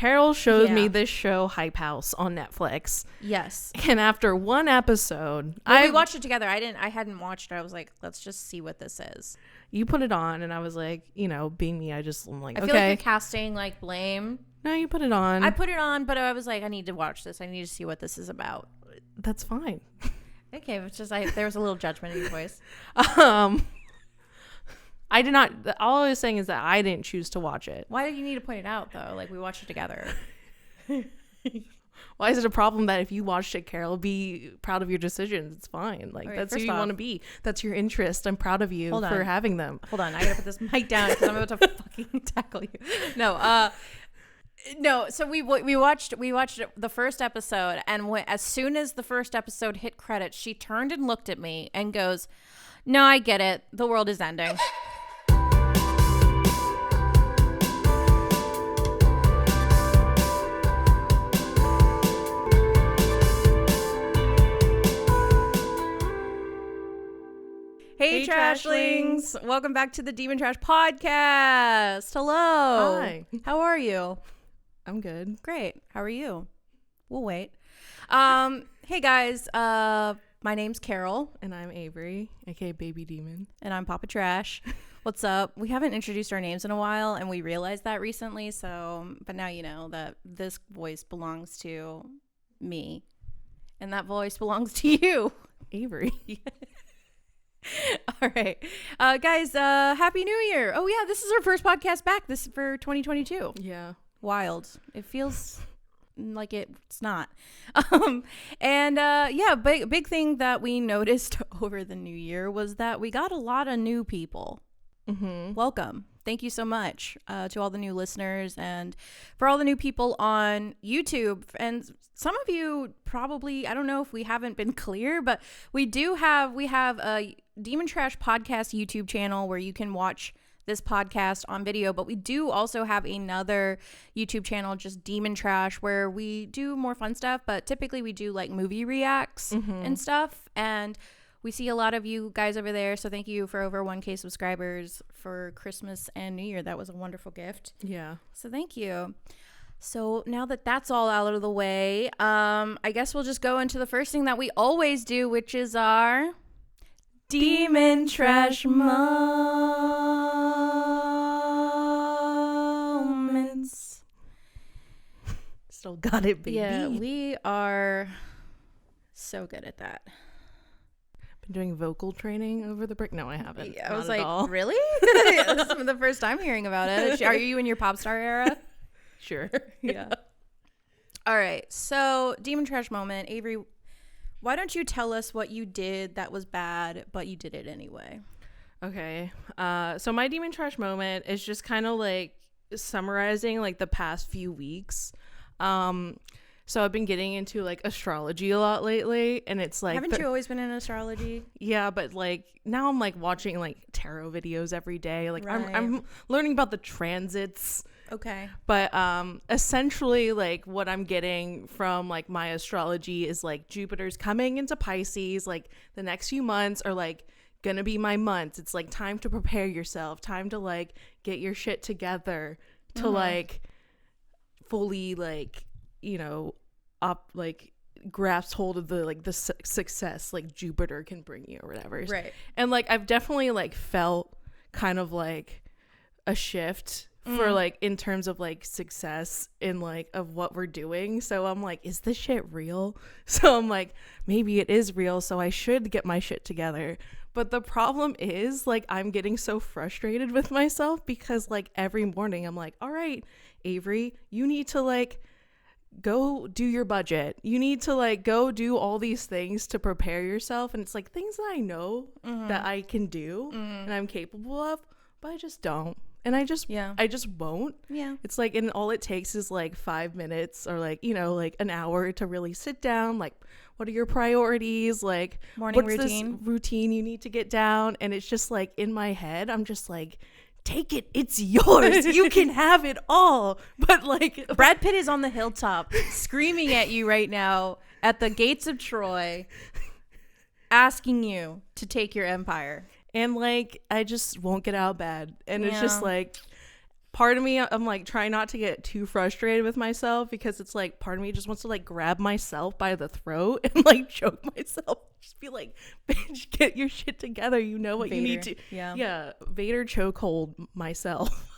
Carol showed me this show Hype House on Netflix. Yes. And after one episode, we watched it together. I hadn't watched it. I was like, let's just see what this is. You put it on and I was like, being me, I'm like, I feel like you're casting like blame. No, you put it on. I put it on, but I was like, I need to watch this. I need to see what this is about. That's fine. Okay, it's just there was a little judgment in your voice. I did not. All I was saying is that I didn't choose to watch it. Why did you need to point it out though? Like we watched it together. Why is it a problem that if you watched it, Carol, be proud of your decisions? It's fine. Like right, that's who you want to be. That's your interest. I'm proud of you for having them. Hold on, I gotta put this mic down because I'm about to fucking tackle you. No, so we watched the first episode, and as soon as the first episode hit credits, she turned and looked at me and goes, "No, I get it. The world is ending." Hey, Trashlings! Welcome back to the Demon Trash Podcast. Hello. Hi. How are you? I'm good. Great. How are you? We'll wait. Hey guys. My name's Carol, and I'm Avery, aka Baby Demon, and I'm Papa Trash. What's up? We haven't introduced our names in a while, and we realized that recently. But now you know that this voice belongs to me, and that voice belongs to you, Avery. All right, guys. Happy New Year! Oh yeah, this is our first podcast back. This is for 2022. Yeah, wild. It feels like it's not. Big thing that we noticed over the new year was that we got a lot of new people. Mm-hmm. Welcome. Thank you so much to all the new listeners and for all the new people on YouTube. And some of you probably, I don't know if we haven't been clear, but we have a Demon Trash Podcast YouTube channel where you can watch this podcast on video, but we do also have another YouTube channel, just Demon Trash, where we do more fun stuff, but typically we do like movie reacts and stuff. And we see a lot of you guys over there, so thank you for over 1K subscribers for Christmas and New Year. That was a wonderful gift. Yeah. So thank you. So now that that's all out of the way, I guess we'll just go into the first thing that we always do, which is our Demon Trash moments. Still got it, baby. Yeah, we are so good at that. Been doing vocal training over the break. No, I haven't. Yeah, I was like, really? This is the first time hearing about it. Are you in your pop star era? Sure. Yeah. All right. So, Demon Trash moment. Avery, why don't you tell us what you did that was bad, but you did it anyway? Okay. So my Demon Trash moment is just kind of like summarizing like the past few weeks. So I've been getting into like astrology a lot lately, and it's like, haven't you always been in astrology? Yeah, but like now I'm like watching like tarot videos every day. Like right. I'm learning about the transits. Okay. But essentially like what I'm getting from like my astrology is like Jupiter's coming into Pisces. Like the next few months are like gonna be my months. It's like time to prepare yourself, time to like get your shit together to like fully like, you know, up like grasp hold of the like the success like Jupiter can bring you or whatever. Right. And like I've definitely like felt kind of like a shift for like in terms of like success in like of what we're doing. So I'm like, is this shit real? So I'm like, maybe it is real, so I should get my shit together. But the problem is like I'm getting so frustrated with myself because like every morning I'm like, all right, Avery, you need to like go do your budget. You need to like go do all these things to prepare yourself. And it's like things that I know that I can do and I'm capable of, but I just don't. And I just won't. Yeah. It's like, and all it takes is like 5 minutes or like, you know, like an hour to really sit down. Like, what are your priorities? Like, morning what's routine. this routine you need to get down? And it's just like in my head, I'm just like, take it. It's yours. You can have it all. But like, Brad Pitt is on the hilltop screaming at you right now at the gates of Troy, asking you to take your empire. And like, I just won't get out of bed. And it's just like, part of me, I'm like trying not to get too frustrated with myself, because it's like part of me just wants to like grab myself by the throat and like choke myself. Just be like, bitch, get your shit together. You know what Vader. you need to. Yeah. Vader chokehold myself.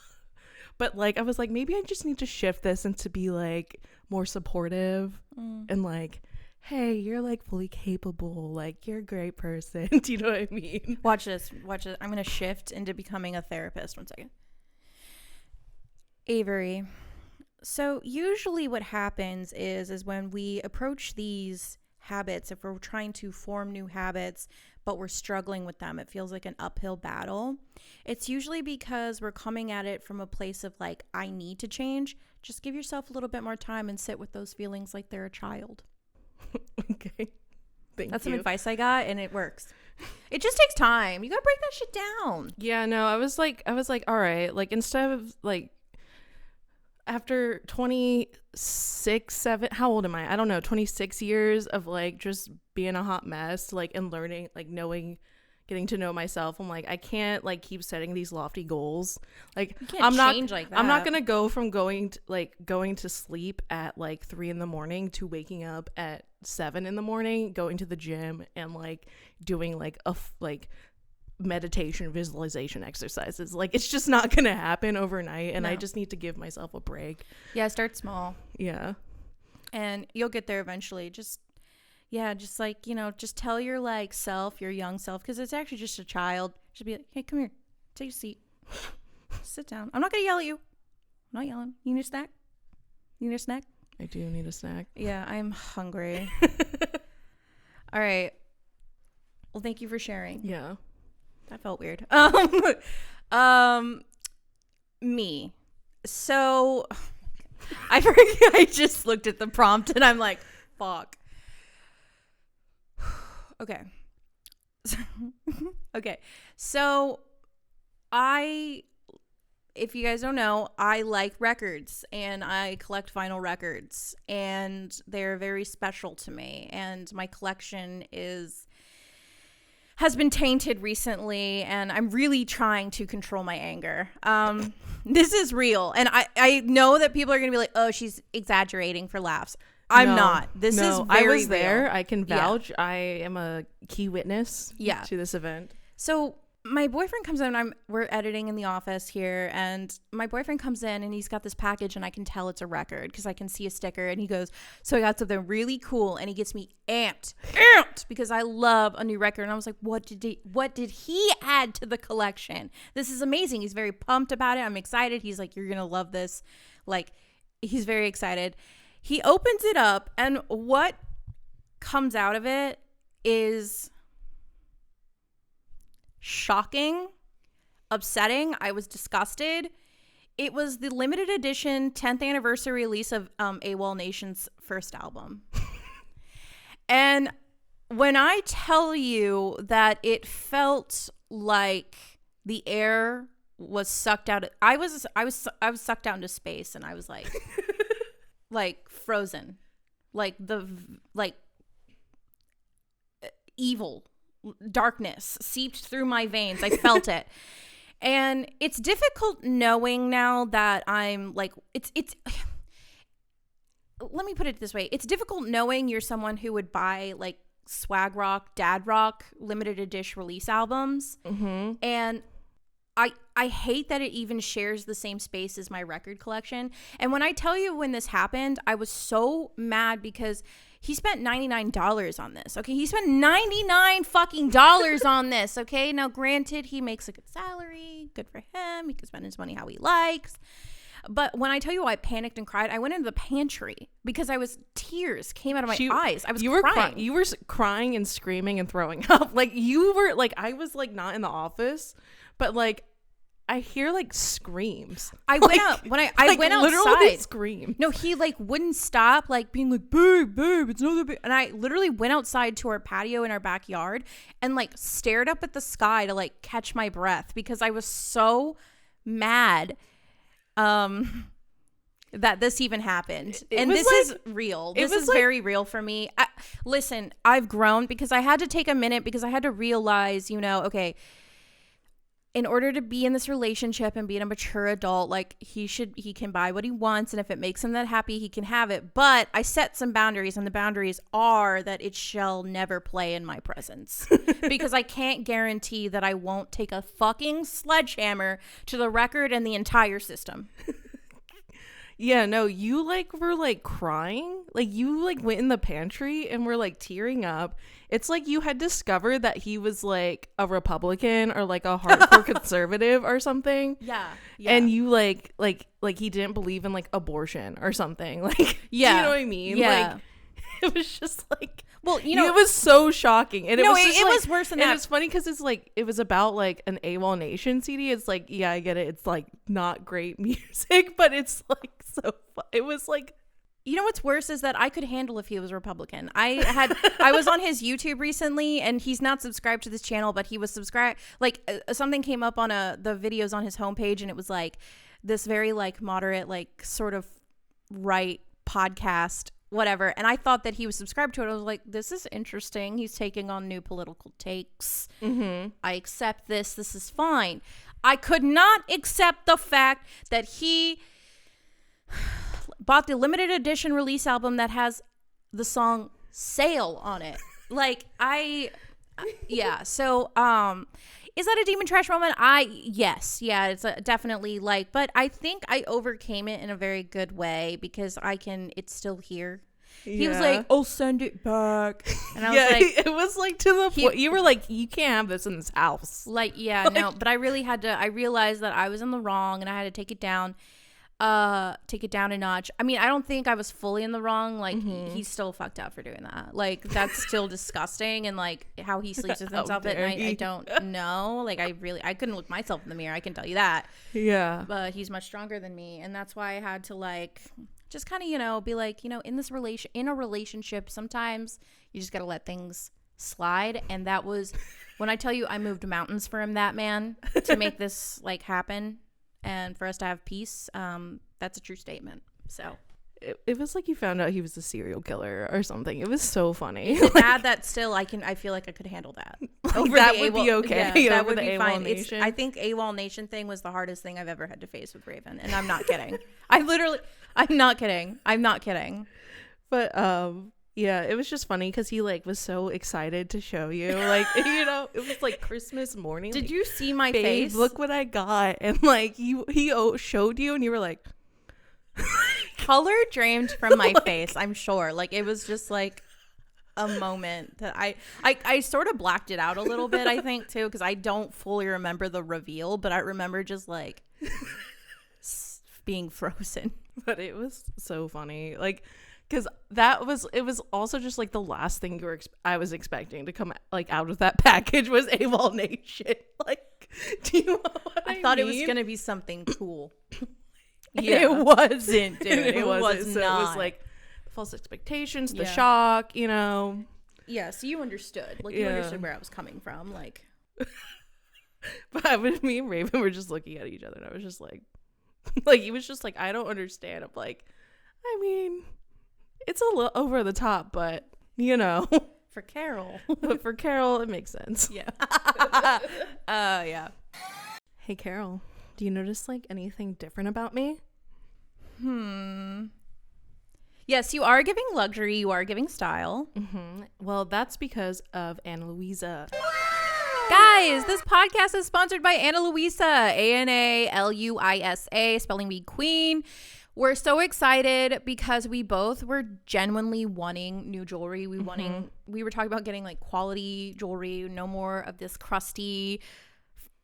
But like I was like, maybe I just need to shift this into be like more supportive and like, hey, you're like fully capable, like you're a great person. Do you know what I mean? Watch this. I'm gonna shift into becoming a therapist. 1 second. Avery, so usually what happens is when we approach these habits, if we're trying to form new habits but we're struggling with them, it feels like an uphill battle. It's usually because we're coming at it from a place of like, I need to change. Just give yourself a little bit more time and sit with those feelings like they're a child. Okay. That's some advice I got, and it works. It just takes time. You gotta break that shit down. Yeah, no, I was like, all right, like instead of like, after how old am I? I don't know, 26 years of like just being a hot mess, like, and learning, like getting to know myself. I'm like, I can't like keep setting these lofty goals. Like, I'm not gonna go from going to sleep at like 3 a.m. to waking up at 7 a.m, going to the gym and like doing like meditation visualization exercises. Like, it's just not gonna happen overnight, and no. I just need to give myself a break. Yeah, start small. Yeah, and you'll get there eventually. Just like, you know, just tell your like self, your young self, because it's actually just a child, just be like, hey, come here, take a seat, sit down. I'm not gonna yell at you. I'm not yelling. You need a snack? I do need a snack. Yeah, I'm hungry. All right, well, thank you for sharing. Yeah, that felt weird. Me. So I just looked at the prompt and I'm like, fuck. Okay. So if you guys don't know, I like records and I collect vinyl records, and they're very special to me, and my collection has been tainted recently, and I'm really trying to control my anger. This is real, and I know that people are gonna be like, oh, she's exaggerating for laughs. I'm not. This is very I was real. there. I can vouch. Yeah. I am a key witness to this event. So my boyfriend comes in, we're editing in the office here, and my boyfriend comes in and he's got this package, and I can tell it's a record because I can see a sticker, and he goes, so I got something really cool, and he gets me amped because I love a new record. And I was like, what did he add to the collection? This is amazing. He's very pumped about it. I'm excited. He's like, you're gonna love this. Like, he's very excited. He opens it up, and what comes out of it is shocking, upsetting. I was disgusted. It was the limited edition 10th anniversary release of AWOL Nation's first album. And when I tell you that it felt like the air was sucked out, I was sucked out into space, and I was like like frozen, like evil darkness seeped through my veins. I felt it. And it's difficult knowing now that I'm like, it's let me put it this way. It's difficult knowing you're someone who would buy like swag rock, dad rock, limited edition release albums. Mm-hmm. And I hate that it even shares the same space as my record collection. And when I tell you when this happened, I was so mad because he spent $99 on this. Okay, he spent $99 fucking dollars on this. Okay, now granted, he makes a good salary, good for him. He can spend his money how he likes. But when I tell you I panicked and cried, I went into the pantry because tears came out of my eyes. You were crying. You were crying and screaming and throwing up. Like, you were like, I was like not in the office, but like I hear like screams. I went out when I went outside. Literally scream. No, he like wouldn't stop, like being like, babe, it's not that big. And I literally went outside to our patio in our backyard and like stared up at the sky to like catch my breath because I was so mad that this even happened. And this is real. This is very real for me. Listen, I've grown because I had to take a minute because I had to realize, okay, in order to be in this relationship and be a mature adult, like he can buy what he wants, and if it makes him that happy, he can have it. But I set some boundaries, and the boundaries are that it shall never play in my presence because I can't guarantee that I won't take a fucking sledgehammer to the record and the entire system. Yeah, no, you like were like crying. Like you like went in the pantry and were like tearing up. It's like you had discovered that he was like a Republican or like a hardcore conservative or something. Yeah. And you like he didn't believe in like abortion or something. Like, yeah. You know what I mean? Yeah. Like it was just like, well, you know, it was so shocking. And it was worse than that. And it's funny because it's like, it was about like an AWOL Nation CD. It's like, yeah, I get it. It's like not great music, but it's like so fun. It was like, you know what's worse is that I could handle if he was Republican. I was on his YouTube recently, and he's not subscribed to this channel, but he was subscribed. Like something came up on the videos on his homepage, and it was like this very like moderate, like sort of right podcast, whatever. And I thought that he was subscribed to it. I was like, this is interesting. He's taking on new political takes. mm-hmm. I accept this. This is fine. I could not accept the fact that he bought the limited edition release album that has the song Sail on it. Like yeah. So, is that a demon trash moment? Yes. Yeah, it's definitely like, but I think I overcame it in a very good way because it's still here. He was like, I'll send it back. And I was like, it was like to the point, you were like, you can't have this in this house. Like, yeah, like, no, but I realized that I was in the wrong and I had to take it down a notch. I mean, I don't think I was fully in the wrong. Like, he's still fucked up for doing that. Like, that's still disgusting. And like how he sleeps with himself at night, I don't know. Like, I couldn't look myself in the mirror, I can tell you that. Yeah. But he's much stronger than me, and that's why I had to like just kind of, you know, be like, you know, in a relationship, sometimes you just gotta let things slide. And that was when I tell you I moved mountains for him, that man, to make this like happen and for us to have peace. That's a true statement. So it was like you found out he was a serial killer or something. It was so funny. To add that, still I feel like I could handle that. That would be okay. Yeah, that would be fine. Nation. I think AWOL Nation thing was the hardest thing I've ever had to face with Raven, and I'm not kidding. I'm not kidding. But yeah, it was just funny because he like was so excited to show you, like, you know, it was like Christmas morning. Did like, you see my babe, face? Look what I got. And like he showed you and you were like color drained from my face, I'm sure. Like it was just like a moment that I sort of blacked it out a little bit, I think too, because I don't fully remember the reveal, but I remember just like being frozen. But it was so funny, like, because it was also just like the last thing I was expecting to come like out of that package was AWOL Nation. Like, do you know what I thought mean? it was gonna be something cool. Yeah. It wasn't, dude. It was so not. It was like false expectations, the shock, you know. Yeah, so you understood. Like, you understood where I was coming from. Like, but me and Raven were just looking at each other, and I was just like he was just like, I don't understand. I'm like, I mean, it's a little over the top, but you know, for Carol. But for Carol, it makes sense. Yeah. Yeah. Hey, Carol, do you notice like anything different about me? Yes, you are giving luxury. You are giving style. Well, that's because of Ana Luisa. Guys, this podcast is sponsored by Ana Luisa, ANALUISA, spelling bee queen. We're so excited because we both were genuinely wanting new jewelry. We were talking about getting like quality jewelry, no more of this crusty,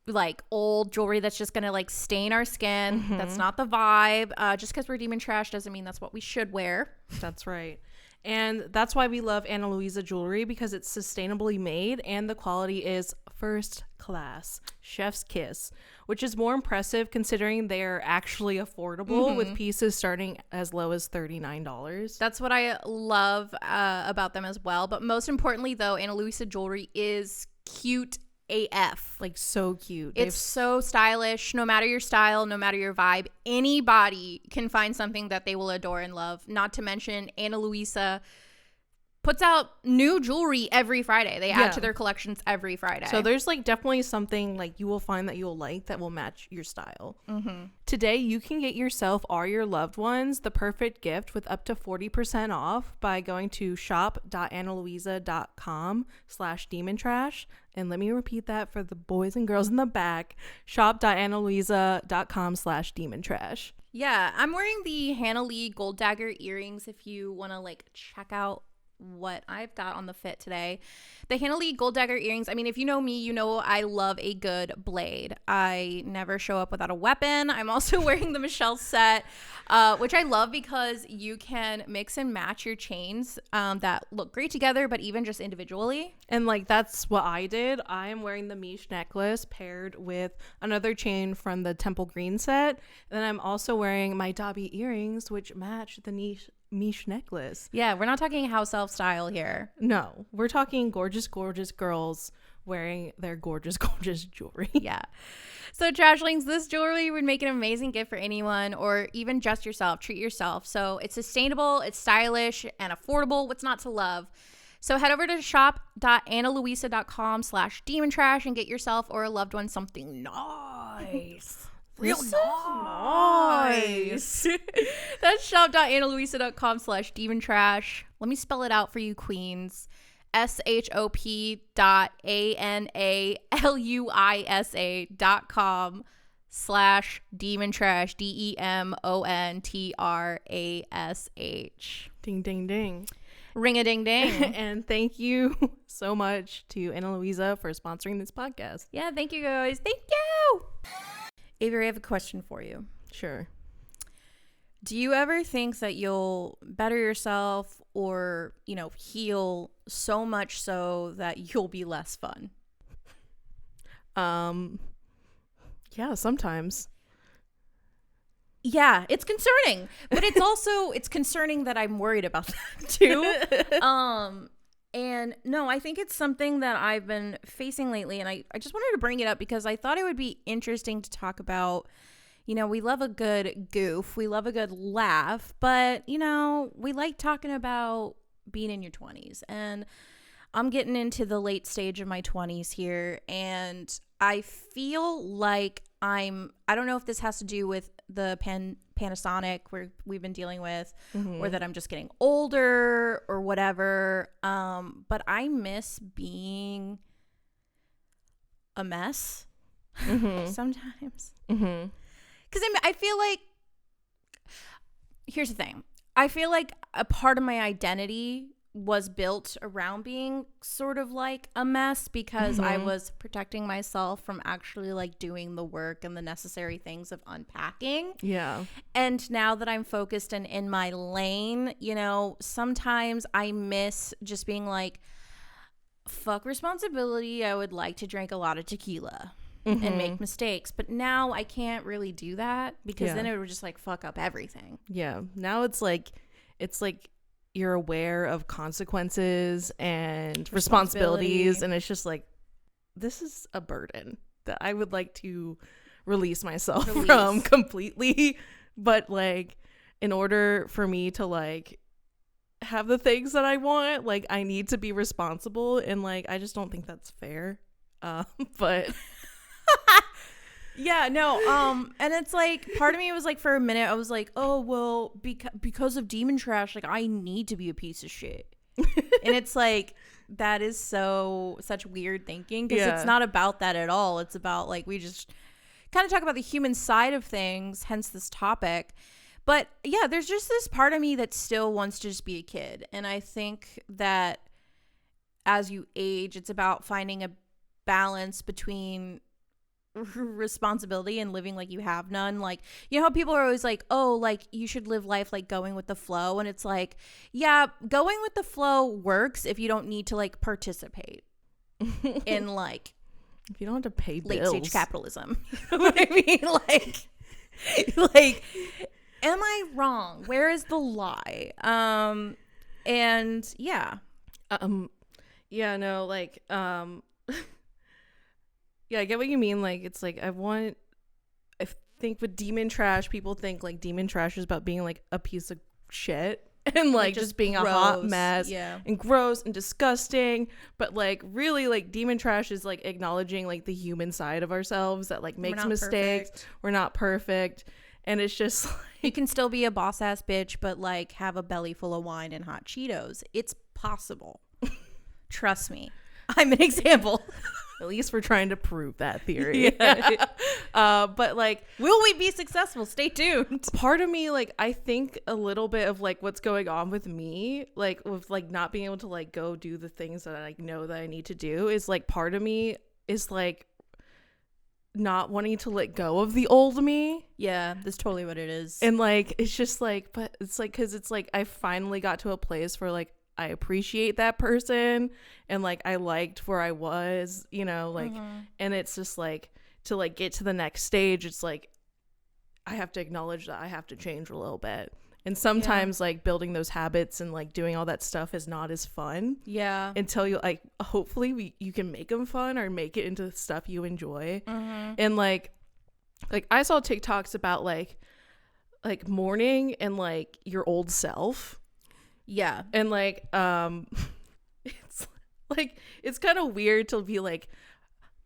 like old jewelry that's just gonna like stain our skin. That's not the vibe. Just because we're demon trash doesn't mean that's what we should wear. That's right. And that's why we love Ana Luisa jewelry, because it's sustainably made and the quality is first class, chef's kiss, which is more impressive considering they're actually affordable with pieces starting as low as $39. That's what I love about them as well. But most importantly though, Ana Luisa jewelry is cute AF. Like so cute. It's so stylish. No matter your style, no matter your vibe, anybody can find something that they will adore and love. Not to mention Ana Luisa puts out new jewelry every Friday. They add to their collections every Friday. So there's like definitely something like you will find that you'll like that will match your style. Today, you can get yourself or your loved ones the perfect gift with up to 40% off by going to shop.analuisa.com/demontrash. And let me repeat that for the boys and girls in the back. shop.analuisa.com/demontrash. Yeah, I'm wearing the Hannah Lee Gold Dagger earrings if you want to like check out what I've got on the fit today. The Hannah Lee Gold Dagger earrings, I mean, if you know me, you know I love a good blade. I never show up without a weapon. I'm also wearing the Michelle set, which I love because you can mix and match your chains that look great together, but even just individually. And like that's what I did. I am wearing the Miche necklace paired with another chain from the Temple Green set. And then I'm also wearing my Dobby earrings, which match the Miche necklace. Yeah, we're not talking house elf style here. No, we're talking gorgeous girls wearing their gorgeous jewelry. Yeah. So Trashlings, this jewelry would make an amazing gift for anyone or even just yourself. Treat yourself. So it's sustainable, it's stylish, and affordable. What's not to love? So head over to shop.analuisa.com/demontrash and get yourself or a loved one something nice. Real nice. That's shop.analuisa.com/demontrash. Let me spell it out for you queens. shop.analuisa.com/demontrash. DEMONTRASH. Ding ding ding. Ring a ding ding. And thank you so much to Ana Luisa for sponsoring this podcast. Yeah, thank you guys. Thank you. Avery, I have a question for you. Sure. Do you ever think that you'll better yourself or, you know, heal so much so that you'll be less fun? Yeah, sometimes. Yeah, it's concerning, but it's also it's concerning that I'm worried about that too. And no, I think it's something that I've been facing lately, and I just wanted to bring it up because I thought it would be interesting to talk about. You know, we love a good goof, we love a good laugh, but, you know, we like talking about being in your 20s. And I'm getting into the late stage of my 20s here, and I feel like I don't know if this has to do with the Panasonic we've been dealing with, or that I'm just getting older or whatever. But I miss being a mess sometimes. Because I feel like, here's the thing. I feel like a part of my identity was built around being sort of like a mess because I was protecting myself from actually like doing the work and the necessary things of unpacking. Yeah. And now that I'm focused and in my lane, you know, sometimes I miss just being like, fuck responsibility. I would like to drink a lot of tequila. And make mistakes, but now I can't really do that because then it would just like fuck up everything. Yeah, now it's like you're aware of consequences and responsibilities, and it's just like, this is a burden that I would like to release myself from completely. But like, in order for me to like have the things that I want, like I need to be responsible, and like I just don't think that's fair. But yeah, no, and it's like part of me was like, for a minute I was like, oh well, because of Demon Trash, like I need to be a piece of shit. And it's like, that is such weird thinking, because it's not about that at all. It's about like, we just kind of talk about the human side of things, hence this topic. But yeah, there's just this part of me that still wants to just be a kid, and I think that as you age, it's about finding a balance between responsibility and living like you have none. Like, you know how people are always like, oh, like you should live life like going with the flow, and it's like, yeah, going with the flow works if you don't need to like participate in like, if you don't have to pay bills. Late stage capitalism. You know what I mean? Like am I wrong? Where is the lie? And yeah, no, like yeah, I get what you mean. Like, it's like, I think with Demon Trash, people think like Demon Trash is about being like a piece of shit. and like just being gross. a hot mess Yeah. and gross and disgusting. But like really like demon trash is like acknowledging like the human side of ourselves that like makes mistakes. Perfect. We're not perfect. And it's just like, You can still be a boss ass bitch, but like have a belly full of wine and hot Cheetos. It's possible. Trust me. I'm an example. at least we're trying to prove that theory. Yeah. But like, will we be successful? Stay tuned. part of me, like, I think a little bit of like what's going on with me, like with like not being able to like go do the things that I like know that I need to do, is like part of me is like not wanting to let go of the old me. Yeah, that's totally what it is. And like it's just like, but it's like, because it's like I finally got to a place where like I appreciate that person and like I liked where I was, you know, like and it's just like to like get to the next stage, it's like I have to acknowledge that I have to change a little bit. And sometimes like building those habits and like doing all that stuff is not as fun. Yeah. Until you like, hopefully you can make them fun or make it into stuff you enjoy. And like I saw TikToks about like mourning and like your old self. Yeah. And like it's like it's kind of weird to be like,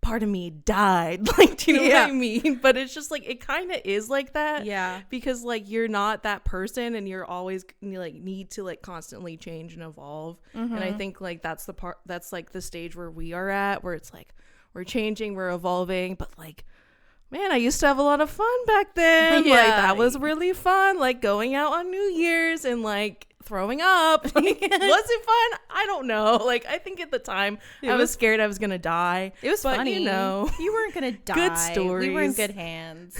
part of me died, like, do you know what I mean? But it's just like it kind of is like that. Yeah. Because like you're not that person and you're always like need to like constantly change and evolve. And I think like that's like the stage where we are at, where it's like we're changing, we're evolving, but like, man, I used to have a lot of fun back then. Yeah. Like that was really fun, like going out on New Year's and like throwing up. Like, was it fun? I don't know. Like I think at the time I was scared I was gonna die. It was funny. You know, you weren't gonna die. Good stories. We were in good hands.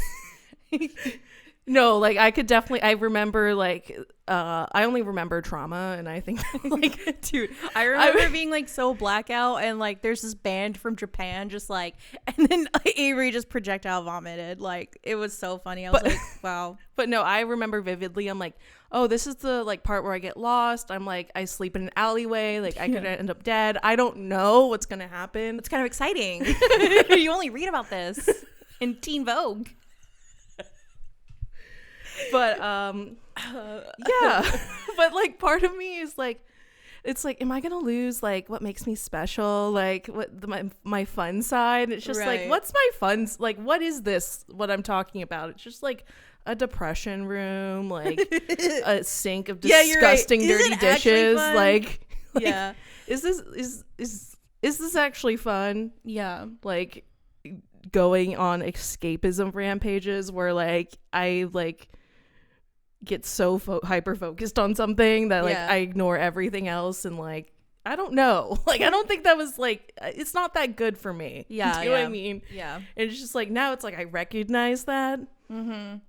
No, like I could definitely, I remember like I only remember trauma, and I think like dude, I remember being like so blackout, and like there's this band from Japan just like, and then Avery just projectile vomited. Like it was so funny. I was like, wow. But no, I remember vividly. I'm like, oh, this is the like part where I get lost. I'm like, I sleep in an alleyway. Like I could end up dead. I don't know what's gonna happen. It's kind of exciting. You only read about this in Teen Vogue. But yeah. But like part of me is like, it's like, am I gonna lose like what makes me special, like what my fun side? It's just like, what's my fun, like what is this, what I'm talking about? It's just like a depression room, like a sink of disgusting dirty dishes, like yeah, is this actually fun? Yeah. Like going on escapism rampages where like I like get so hyper focused on something that like I ignore everything else, and like I don't know, like I don't think that was like, it's not that good for me. Yeah. Do you know what I mean? Yeah. And it's just like now it's like I recognize that,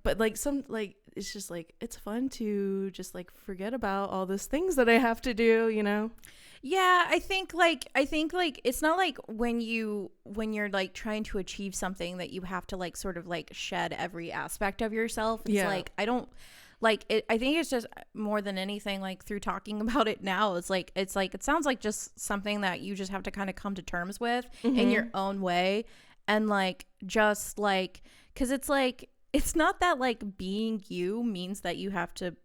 but like some like it's just like it's fun to just like forget about all these things that I have to do, you know? Yeah, I think like it's not like when you're like trying to achieve something that you have to like sort of like shed every aspect of yourself. It's like I don't like it. I think it's just more than anything, like through talking about it now, it's like it sounds like just something that you just have to kind of come to terms with in your own way, and like just like, because it's like it's not that like being you means that you have to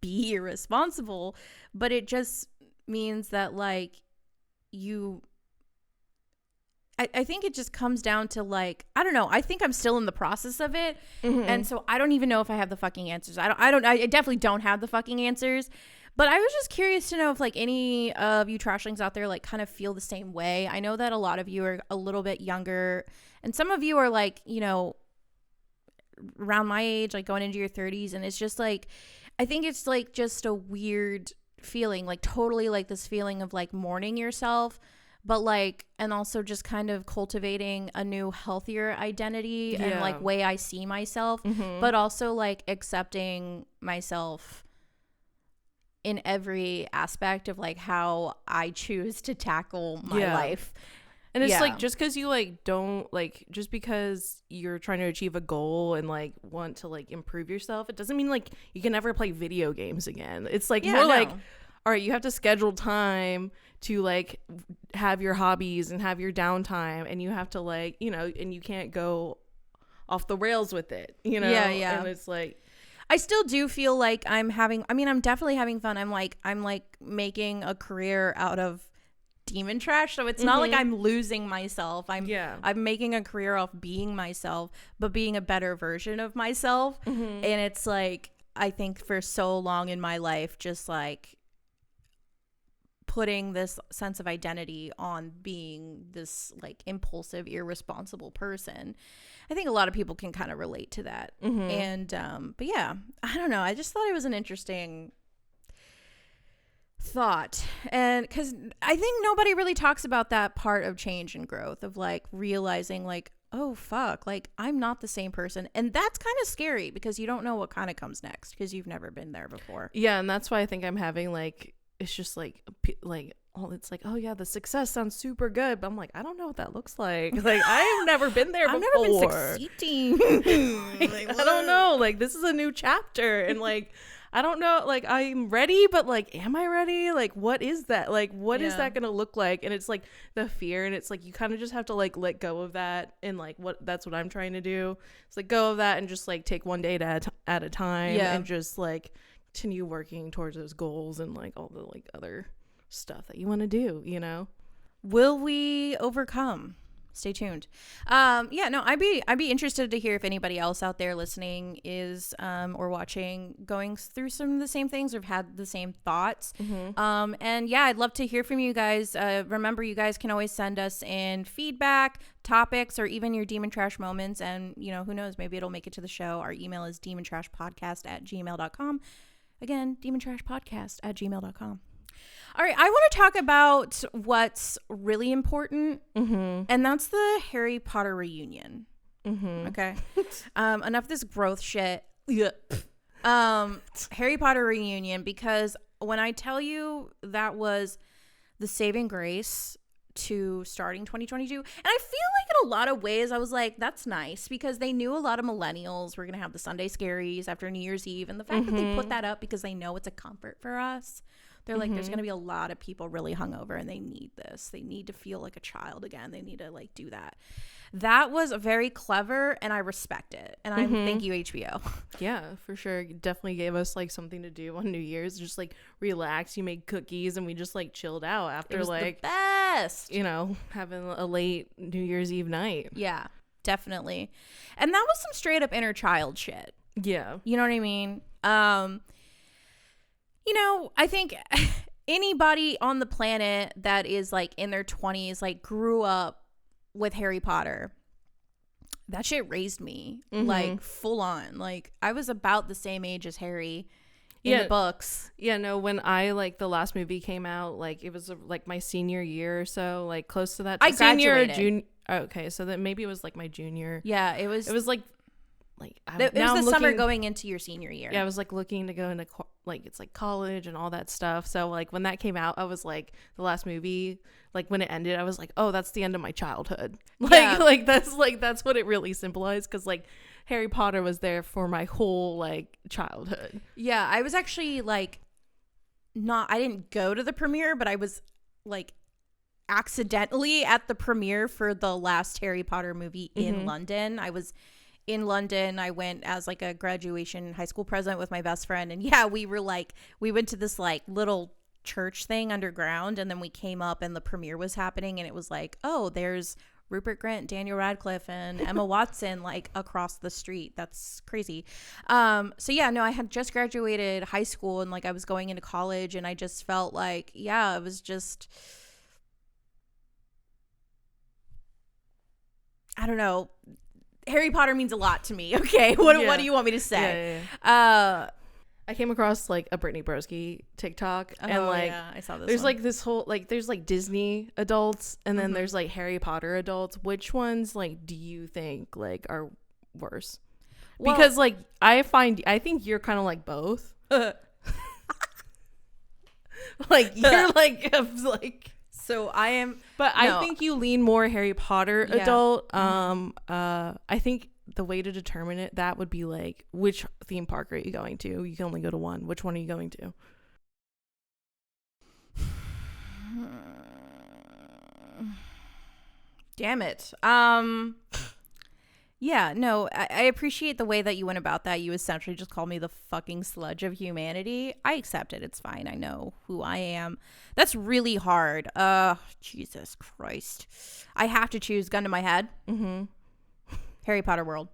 be irresponsible, but it just means that like you I think it just comes down to like, I don't know, I think I'm still in the process of it, and so I don't even know if I have the fucking answers. I definitely don't have the fucking answers, but I was just curious to know if like any of you trashlings out there like kind of feel the same way. I know that a lot of you are a little bit younger, and some of you are like, you know, around my age, like going into your 30s, and it's just like, I think it's like just a weird feeling, like totally like this feeling of like mourning yourself, but like, and also just kind of cultivating a new healthier identity and like way I see myself, but also like accepting myself in every aspect of like how I choose to tackle my life. And it's like, just because you like don't like, just because you're trying to achieve a goal and like want to like improve yourself, it doesn't mean like you can never play video games again. It's like more like, all right, you have to schedule time to like have your hobbies and have your downtime, and you have to like, you know, and you can't go off the rails with it, you know? Yeah. And it's like, I still do feel like I'm definitely having fun. I'm like making a career out of demon trash, so it's not like I'm losing myself. I'm making a career off being myself, but being a better version of myself. And it's like, I think for so long in my life, just like putting this sense of identity on being this like impulsive, irresponsible person. I think a lot of people can kind of relate to that. And but yeah, I don't know, I just thought it was an interesting thought, and because I think nobody really talks about that part of change and growth, of like realizing like, oh fuck, like I'm not the same person. And that's kind of scary because you don't know what kind of comes next because you've never been there before. Yeah, and that's why I think I'm having like, it's just like oh, it's like, oh yeah, the success sounds super good, but I'm like, I don't know what that looks like. Like I've never been there before. I've never been succeeding. Like, I don't know, like this is a new chapter, and like I don't know, like I'm ready, but like am I ready? Like what is that? Like what is that gonna look like? And it's like the fear, and it's like you kind of just have to like let go of that, and like that's what I'm trying to do. It's like go of that and just like take one day at a time, and just like continue working towards those goals and like all the like other stuff that you want to do, you know. Will we overcome? Stay tuned. I'd be interested to hear if anybody else out there listening is or watching going through some of the same things or have had the same thoughts. And yeah, I'd love to hear from you guys. Remember, you guys can always send us in feedback, topics, or even your demon trash moments, and you know, who knows, maybe it'll make it to the show. Our email is demontrashpodcast@gmail.com. Again, demontrashpodcast@gmail.com. All right, I want to talk about what's really important, and that's the Harry Potter reunion. Okay, enough of this growth shit. Harry Potter reunion, because when I tell you that was the saving grace to starting 2022, and I feel like in a lot of ways I was like, that's nice, because they knew a lot of millennials were gonna have the Sunday scaries after New Year's Eve, and the fact that they put that up because they know it's a comfort for us. They're like, there's going to be a lot of people really hungover and they need this. They need to feel like a child again. They need to like do that. That was very clever, and I respect it. And I thank you, HBO. Yeah, for sure. You definitely gave us like something to do on New Year's. Just like relax. You made cookies and we just like chilled out after, it was like the best, you know, having a late New Year's Eve night. Yeah, definitely. And that was some straight up inner child shit. Yeah. You know what I mean? You know, I think anybody on the planet that is like in their 20s, like grew up with Harry Potter, that shit raised me like full on. Like I was about the same age as Harry in the books. Yeah, no, when I like the last movie came out, like it was like my senior year or so, like close to that. I graduated. Junior. Okay, so then maybe it was like my junior. Yeah, it was like it was the summer going into your senior year. Yeah, I was like looking to go into like it's like college and all that stuff. So like when that came out, I was like, the last movie, like when it ended, I was like, oh, that's the end of my childhood. Like that's what it really symbolized, because like Harry Potter was there for my whole like childhood. Yeah, I was actually like I didn't go to the premiere, but I was like accidentally at the premiere for the last Harry Potter movie in London. I was in London. I went as like a graduation high school present with my best friend, and yeah, we went to this like little church thing underground, and then we came up and the premiere was happening, and it was like, oh, there's Rupert Grint, Daniel Radcliffe, and Emma Watson like across the street. That's crazy. So yeah, no, I had just graduated high school and like I was going into college, and I just felt like, yeah, it was just, I don't know. Harry Potter means a lot to me. Okay, what do you want me to say? I came across like a Brittany Broski TikTok, and like I saw this. There's like this whole like there's like Disney adults, and then there's like Harry Potter adults. Which ones like do you think like are worse? Well, because like I think you're kind of like both. Like you're like. So I am, but no. I think you lean more Harry Potter adult. I think the way to determine that would be like, which theme park are you going to? You can only go to one. Which one are you going to? Damn it. Yeah, no, I appreciate the way that you went about that. You essentially just called me the fucking sludge of humanity. I accept it. It's fine. I know who I am. That's really hard. Jesus Christ. I have to choose. Gun to my head. Mm-hmm. Harry Potter world.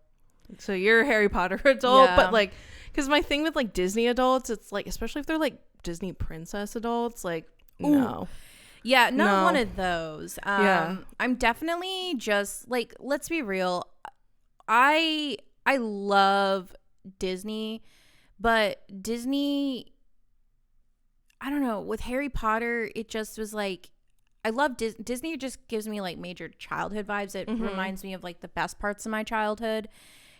So you're a Harry Potter adult, Yeah. but like, because my thing with like Disney adults, it's like, especially if they're like Disney princess adults, like, no. Yeah, not No. one of those. Yeah. I'm definitely just like, let's be real. I love Disney, but Disney, I don't know, with Harry Potter, it just was like, I love Disney. Just gives me like major childhood vibes. It reminds me of like the best parts of my childhood.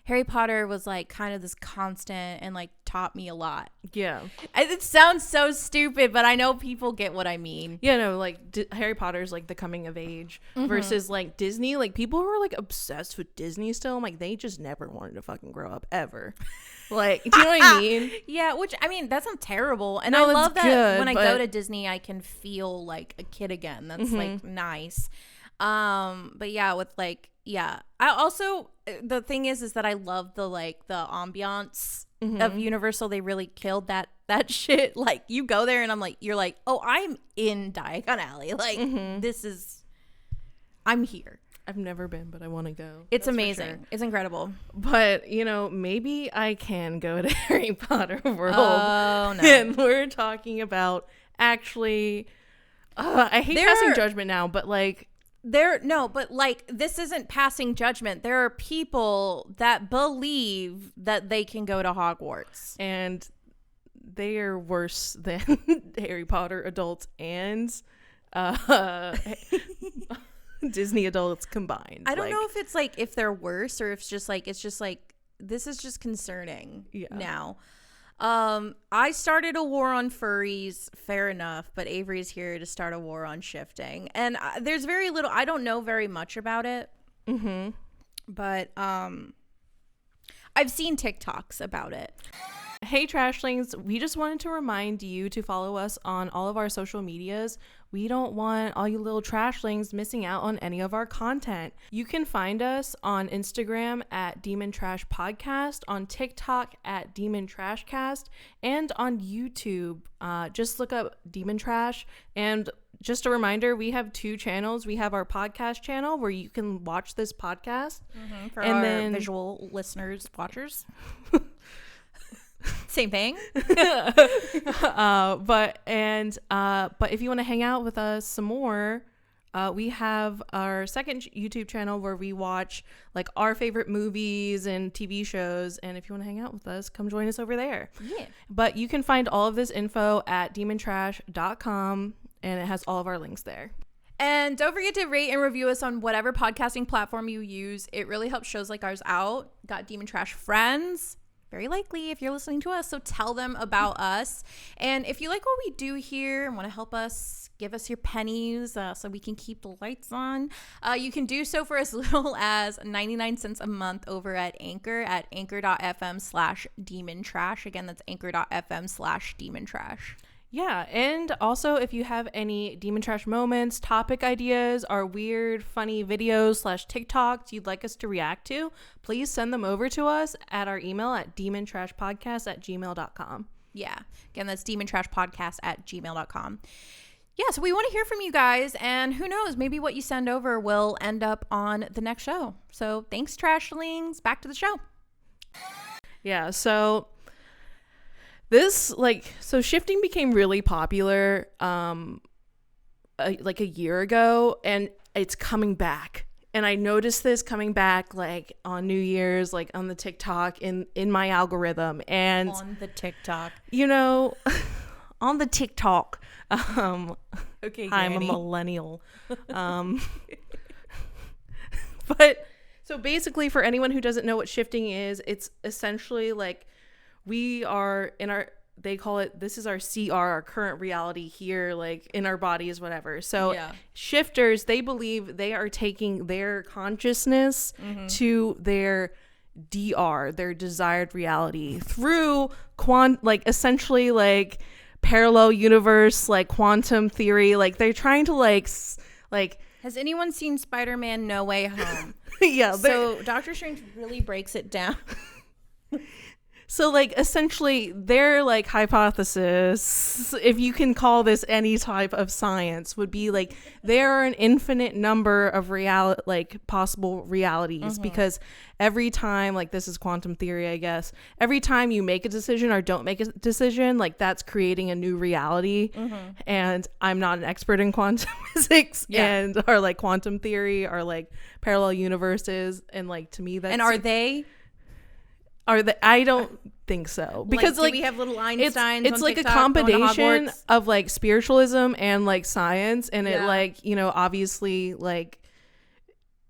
Harry Potter was like kind of this constant and like taught me a lot. Yeah. It sounds so stupid, but I know people get what I mean. Yeah, no, like Harry Potter's like the coming of age versus like Disney. Like people who are like obsessed with Disney still, I'm like, they just never wanted to fucking grow up ever. Like, do you know what I mean? Yeah, which I mean, that's not terrible. And No, I that's love that good, when I but- go to Disney, I can feel like a kid again. That's like nice. But yeah, with like, yeah. I also, the thing is that I love the like the ambiance of Universal. They really killed that shit. Like you go there and I'm like, you're like, oh, I'm in Diagon Alley. Like this is, I'm here. I've never been, but I want to go. It's That's for amazing. sure. It's incredible. But, you know, maybe I can go to Harry Potter world. Oh, no. And we're talking about actually, I hate passing judgment now, but like, But like, this isn't passing judgment. There are people that believe that they can go to Hogwarts. and they are worse than Harry Potter adults and Disney adults combined. I don't Like, know if it's like if they're worse or if it's just like this is just concerning now. I started a war on furries, fair enough, but Avery's here to start a war on shifting. And there's very little, I don't know very much about it. But I've seen TikToks about it. Hey Trashlings, we just wanted to remind you to follow us on all of our social medias. We don't want all you little trashlings missing out on any of our content. You can find us on Instagram at Demon Trash Podcast, on TikTok at Demon Trashcast, and on YouTube. Just look up Demon Trash. And just a reminder, we have 2 channels. We have our podcast channel where you can watch this podcast. For and our then visual listeners, watchers. Same thing. But if you want to hang out with us some more, we have our second YouTube channel where we watch like our favorite movies and TV shows. And if you want to hang out with us, come join us over there. Yeah. But you can find all of this info at demontrash.com, and it has all of our links there. And don't forget to rate and review us on whatever podcasting platform you use. It really helps shows like ours out. Got Demon Trash friends. Very likely if you're listening to us, so tell them about us. And if you like what we do here and want to help us, give us your pennies so we can keep the lights on, you can do so for as little as 99 cents a month over at anchor.fm/demon trash. Again, that's anchor.fm/demon trash. Yeah, and also if you have any Demon Trash moments, topic ideas, or weird, funny videos / TikToks you'd like us to react to, please send them over to us at our email at demontrashpodcast@gmail.com. Yeah. Again, that's demontrashpodcast@gmail.com. Yeah, so we want to hear from you guys, and who knows, maybe what you send over will end up on the next show. So thanks, Trashlings. Back to the show. Yeah, so so shifting became really popular like a year ago, and it's coming back. And I noticed this coming back like on New Year's, like on the TikTok in my algorithm. And On the TikTok. you know, on the TikTok, Okay, I'm a Granny. millennial. But so basically, for anyone who doesn't know what shifting is, it's essentially like we are in they call it, this is our CR, our current reality here, like in our bodies, whatever. So Yeah. shifters, they believe they are taking their consciousness to their DR, their desired reality, through essentially like parallel universe, like quantum theory. Like they're trying to like Has anyone seen Spider-Man No Way Home? Yeah. So Doctor Strange really breaks it down. So, like, essentially, their, like, hypothesis, if you can call this any type of science, would be, like, there are an infinite number of possible realities, because every time, like, this is quantum theory, I guess, every time you make a decision or don't make a decision, like, that's creating a new reality. And I'm not an expert in quantum physics and or, like, quantum theory or, like, parallel universes. And, like, to me, that's... And are they... I don't think so, because like, do we have little Einsteins it's on like TikTok a combination Hogwarts? of like spiritualism and like science, and it like, you know, obviously like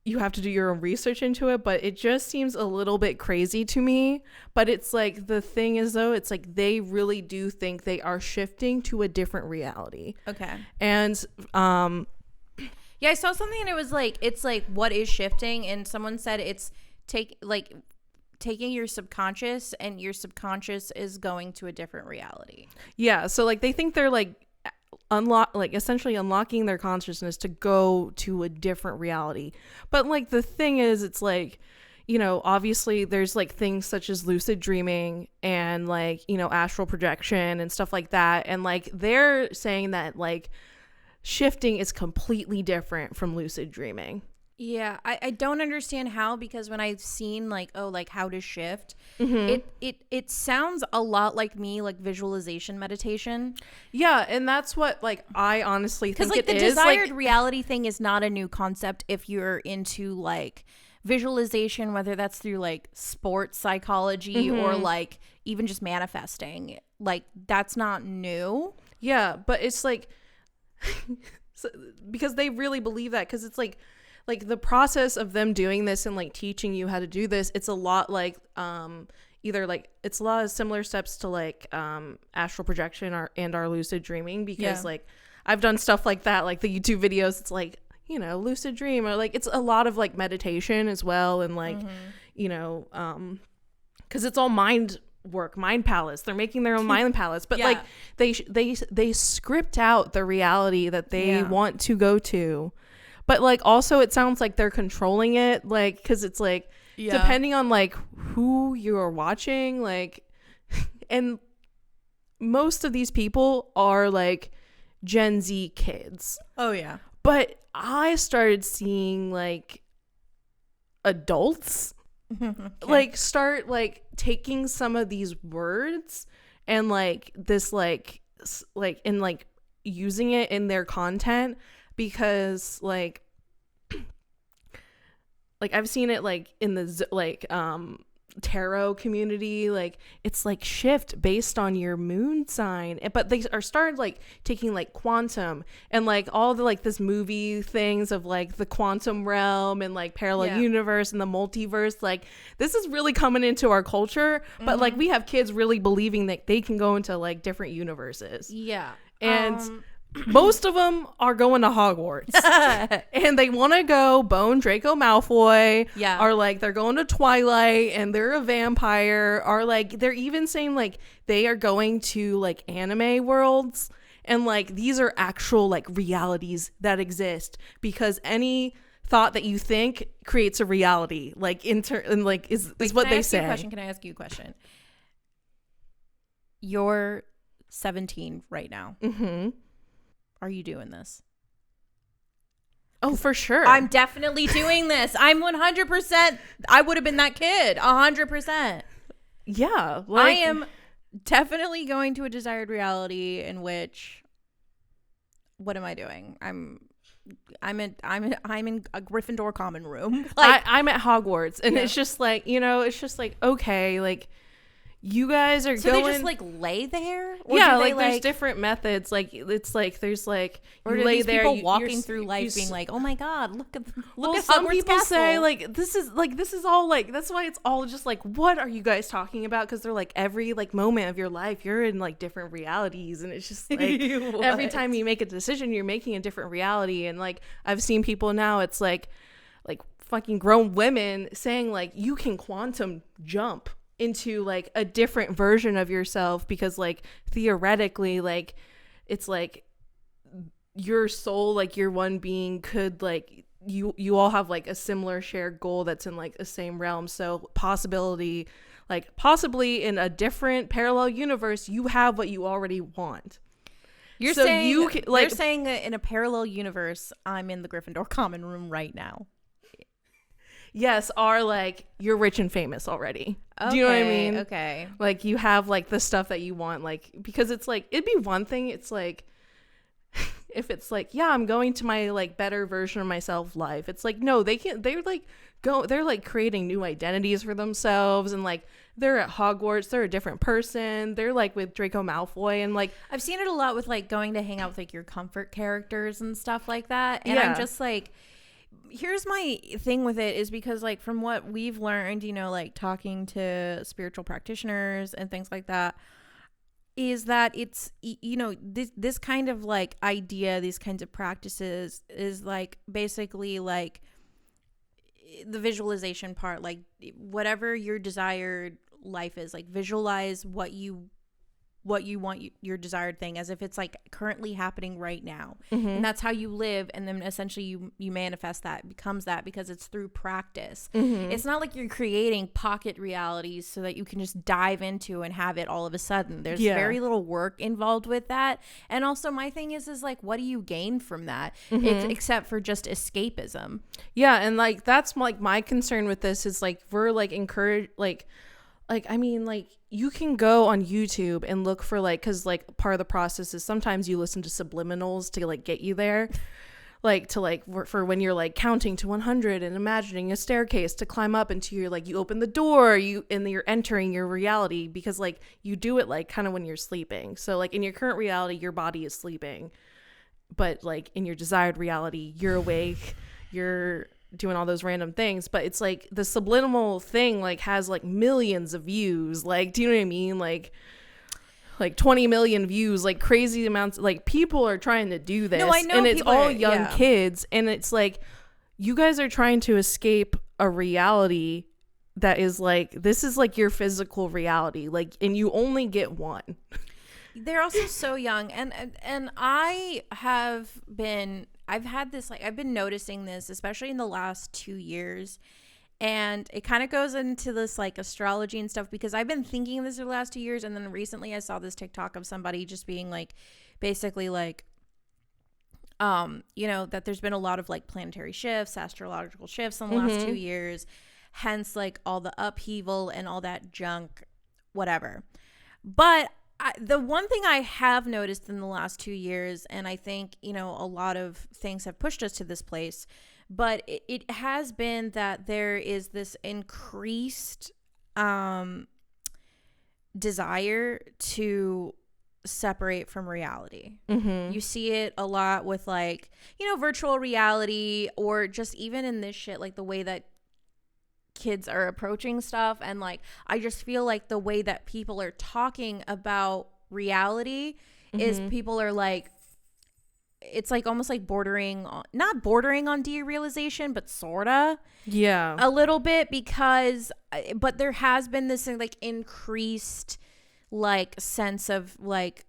you have to do your own research into it, but it just seems a little bit crazy to me. But it's like, the thing is though, it's like they really do think they are shifting to a different reality. Okay. And yeah, I saw something and it was like, it's like, what is shifting? And someone said it's taking your subconscious, and your subconscious is going to a different reality. Yeah, so like they think they're like essentially unlocking their consciousness to go to a different reality. But like the thing is, it's like, you know, obviously there's like things such as lucid dreaming and like, you know, astral projection and stuff like that, and like they're saying that like shifting is completely different from lucid dreaming. Yeah, I don't understand how, because when I've seen like, oh, like how to shift, it sounds a lot like like visualization meditation. Yeah, and that's what like I honestly think like, it the is. desired like, reality thing is not a new concept if you're into like visualization, whether that's through like sports psychology or like even just manifesting. Like, that's not new. Yeah, but it's like because they really believe that, because it's like the process of them doing this and like teaching you how to do this, it's a lot like either like it's a lot of similar steps to like astral projection and our lucid dreaming, because like I've done stuff like that, like the YouTube videos, it's like, you know, lucid dream, or like it's a lot of like meditation as well, and like you know, because it's all mind work, mind palace, they're making their own mind palace, but like they script out the reality that they want to go to. But like also it sounds like they're controlling it, like, because it's like depending on like who you are watching, like, and most of these people are like Gen Z kids. Oh yeah. But I started seeing like adults like start like taking some of these words and like this like and like using it in their content, because like I've seen it like in the tarot community, like it's like shift based on your moon sign, but they are started like taking like quantum and like all the like this movie things of like the quantum realm and like parallel universe and the multiverse. Like this is really coming into our culture, but like we have kids really believing that they can go into like different universes. And most of them are going to Hogwarts and they want to go bone Draco Malfoy, or like they're going to Twilight and they're a vampire, or like they're even saying like they are going to like anime worlds, and like these are actual like realities that exist, because any thought that you think creates a reality, like and like is what they say. Can I ask you a question? You're 17 right now. Are you doing this? Oh, for sure. I'm definitely doing this. I'm 100%. I would have been that kid. 100%. Yeah. Like, I am definitely going to a desired reality in which, what am I doing? I'm in a Gryffindor common room. Like, I'm at Hogwarts, and it's just like, you know, it's just like, okay, like you guys are going. They just like lay there? Or yeah, like there's different methods. Like it's like there's like or you lay there, people walking through life being like, oh my god, look at some Hogwarts people Castle. say like this is all like, that's why it's all just like, what are you guys talking about? Because they're like every like moment of your life you're in like different realities, and it's just like every time you make a decision you're making a different reality. And like I've seen people now, it's like fucking grown women saying like you can quantum jump into like a different version of yourself, because like theoretically like it's like your soul, like your one being could like you all have like a similar shared goal that's in like the same realm. So possibly in a different parallel universe, you have what you already want. You're so saying you can, you're saying that in a parallel universe, I'm in the Gryffindor common room right now. Yes, are like you're rich and famous already. Do you know what I mean? Okay. Like you have like the stuff that you want, like, because it's like it'd be one thing. It's like if it's like, yeah, I'm going to my like better version of myself life. It's like, no, they can't. They're like creating new identities for themselves, and like they're at Hogwarts, they're a different person. They're like with Draco Malfoy, and like I've seen it a lot with like going to hang out with like your comfort characters and stuff like that. And I'm just like, here's my thing with it is because like from what we've learned, you know, like talking to spiritual practitioners and things like that, is that it's, you know, this kind of like idea, these kinds of practices is like basically like the visualization part, like whatever your desired life is, like visualize what you want, your desired thing, as if it's like currently happening right now. And that's how you live, and then essentially you manifest that, it becomes that, because it's through practice. It's not like you're creating pocket realities so that you can just dive into and have it all of a sudden. There's very little work involved with that. And also my thing is like, what do you gain from that? Except for just escapism. Yeah, and like that's like my concern with this is like we're like encouraged, like I mean, like you can go on YouTube and look for like, because like part of the process is sometimes you listen to subliminals to like get you there, like to like for when you're like counting to 100 and imagining a staircase to climb up into your, like you open the door, and you're entering your reality, because like you do it like kind of when you're sleeping. So like in your current reality, your body is sleeping, but like in your desired reality, you're awake, you're doing all those random things. But it's like the subliminal thing like has like millions of views, like, do you know what I mean, like 20 million views, like crazy amounts, like people are trying to do this. No, I know, and it's all young kids, and it's like you guys are trying to escape a reality that is like, this is like your physical reality, like, and you only get one. They're also so young, and I've had this, like, I've been noticing this, especially in the last 2 years, and it kind of goes into this, like, astrology and stuff, because I've been thinking this for the last 2 years, and then recently I saw this TikTok of somebody just being, like, basically, like, you know, that there's been a lot of, like, planetary shifts, astrological shifts in the last 2 years, hence, like, all the upheaval and all that junk, whatever. But the one thing I have noticed in the last 2 years, and I think, you know, a lot of things have pushed us to this place, but it has been that there is this increased desire to separate from reality. You see it a lot with, like, you know, virtual reality, or just even in this shit, like the way that kids are approaching stuff. And like, I just feel like the way that people are talking about reality is people are like, it's like almost like not bordering on derealization, but sorta, a little bit, because but there has been this like increased like sense of like,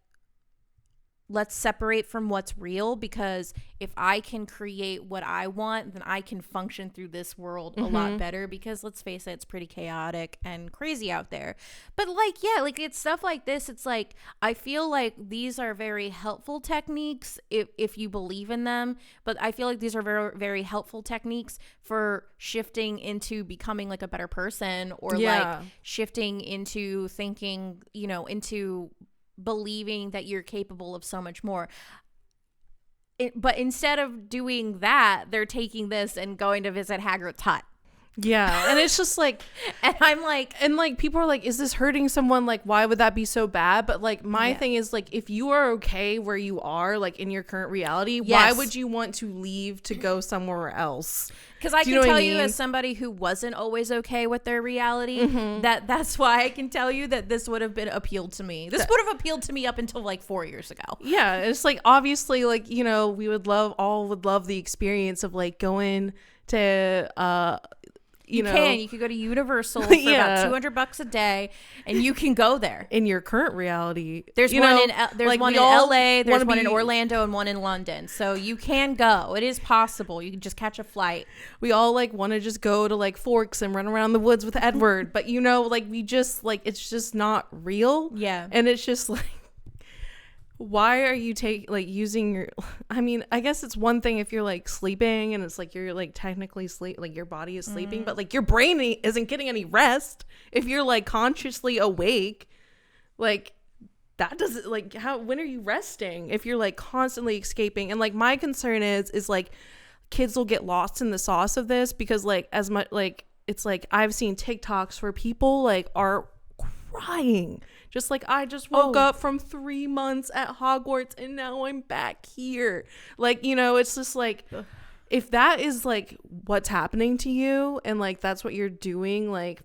let's separate from what's real, because if I can create what I want, then I can function through this world a lot better, because let's face it, it's pretty chaotic and crazy out there. But like, yeah, like it's stuff like this. It's like, I feel like these are very helpful techniques if you believe in them, but I feel like these are very, very helpful techniques for shifting into becoming like a better person, or like shifting into thinking, you know, into believing that you're capable of so much more. But instead of doing that, they're taking this and going to visit Hagrid's hut. Yeah. And it's just like, and I'm like, and like people are like, is this hurting someone? Like, why would that be so bad? But like my thing is like, if you are okay where you are, like in your current reality, why would you want to leave to go somewhere else? Because I can tell you, as somebody who wasn't always okay with their reality, that's why I can tell you that this would have been appealed to me. This would have appealed to me up until like 4 years ago. Yeah. It's like, obviously, like, you know, we would love the experience of like going to you know, you could go to Universal for about $200 a day, and you can go there. In your current reality, there's one in LA, there's one in Orlando, and one in London. So you can go. It is possible. You can just catch a flight. We all like want to just go to like Forks and run around the woods with Edward, but you know, like we just like it's just not real. Yeah, and it's just like, why are you using your, I mean, I guess it's one thing if you're like sleeping and it's like you're like technically like your body is sleeping, but like your brain isn't getting any rest. If you're like consciously awake, like that doesn't, like, when are you resting if you're like constantly escaping? And like my concern is like kids will get lost in the sauce of this, because like as much like it's like I've seen TikToks where people like are crying, just like, I just woke up from 3 months at Hogwarts and now I'm back here. Like, you know, it's just like, if that is like what's happening to you and like that's what you're doing, like,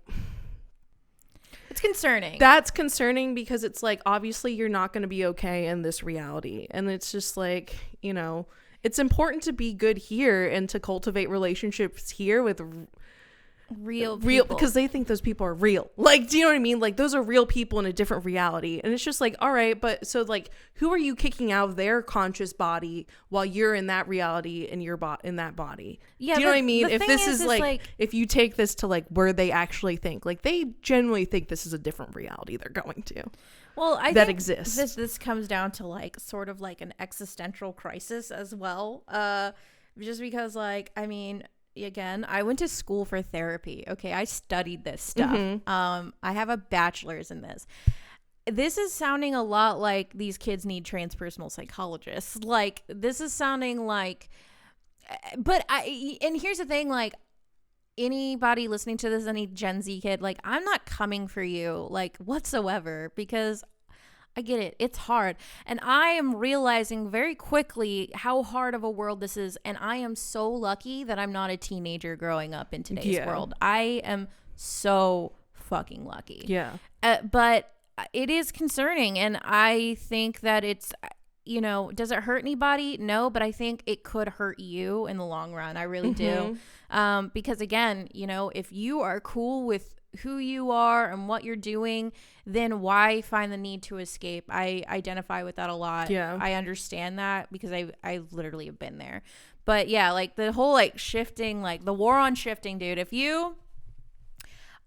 it's concerning. That's concerning, because it's like obviously you're not going to be okay in this reality. And it's just like, you know, it's important to be good here and to cultivate relationships here with real, because they think those people are real. Like, do you know what I mean? Like, those are real people in a different reality. And it's just like, all right, but so like, who are you kicking out of their conscious body while you're in that reality and you're in that body? Yeah, do you know what I mean? If this is like, if you take this to like where they actually think, like they genuinely think this is a different reality they're going to. Well, I that think exists. This comes down to like sort of like an existential crisis as well. Just because like, I mean, again, I went to school for therapy. Okay, I studied this stuff. I have a bachelor's in this. This is sounding a lot like these kids need transpersonal psychologists. Like, this is sounding like, and here's the thing, like, anybody listening to this, any Gen Z kid, like, I'm not coming for you, like, whatsoever, because I get it. It's hard. And I am realizing very quickly how hard of a world this is. And I am so lucky that I'm not a teenager growing up in today's world. I am so fucking lucky. Yeah. But it is concerning. And I think that it's, you know, does it hurt anybody? No, but I think it could hurt you in the long run. I really do. Because again, you know, if you are cool with who you are and what you're doing, then why find the need to escape? I identify with that a lot. Yeah. I understand that because I literally have been there. But yeah, like the whole like shifting, like the war on shifting, dude. If you,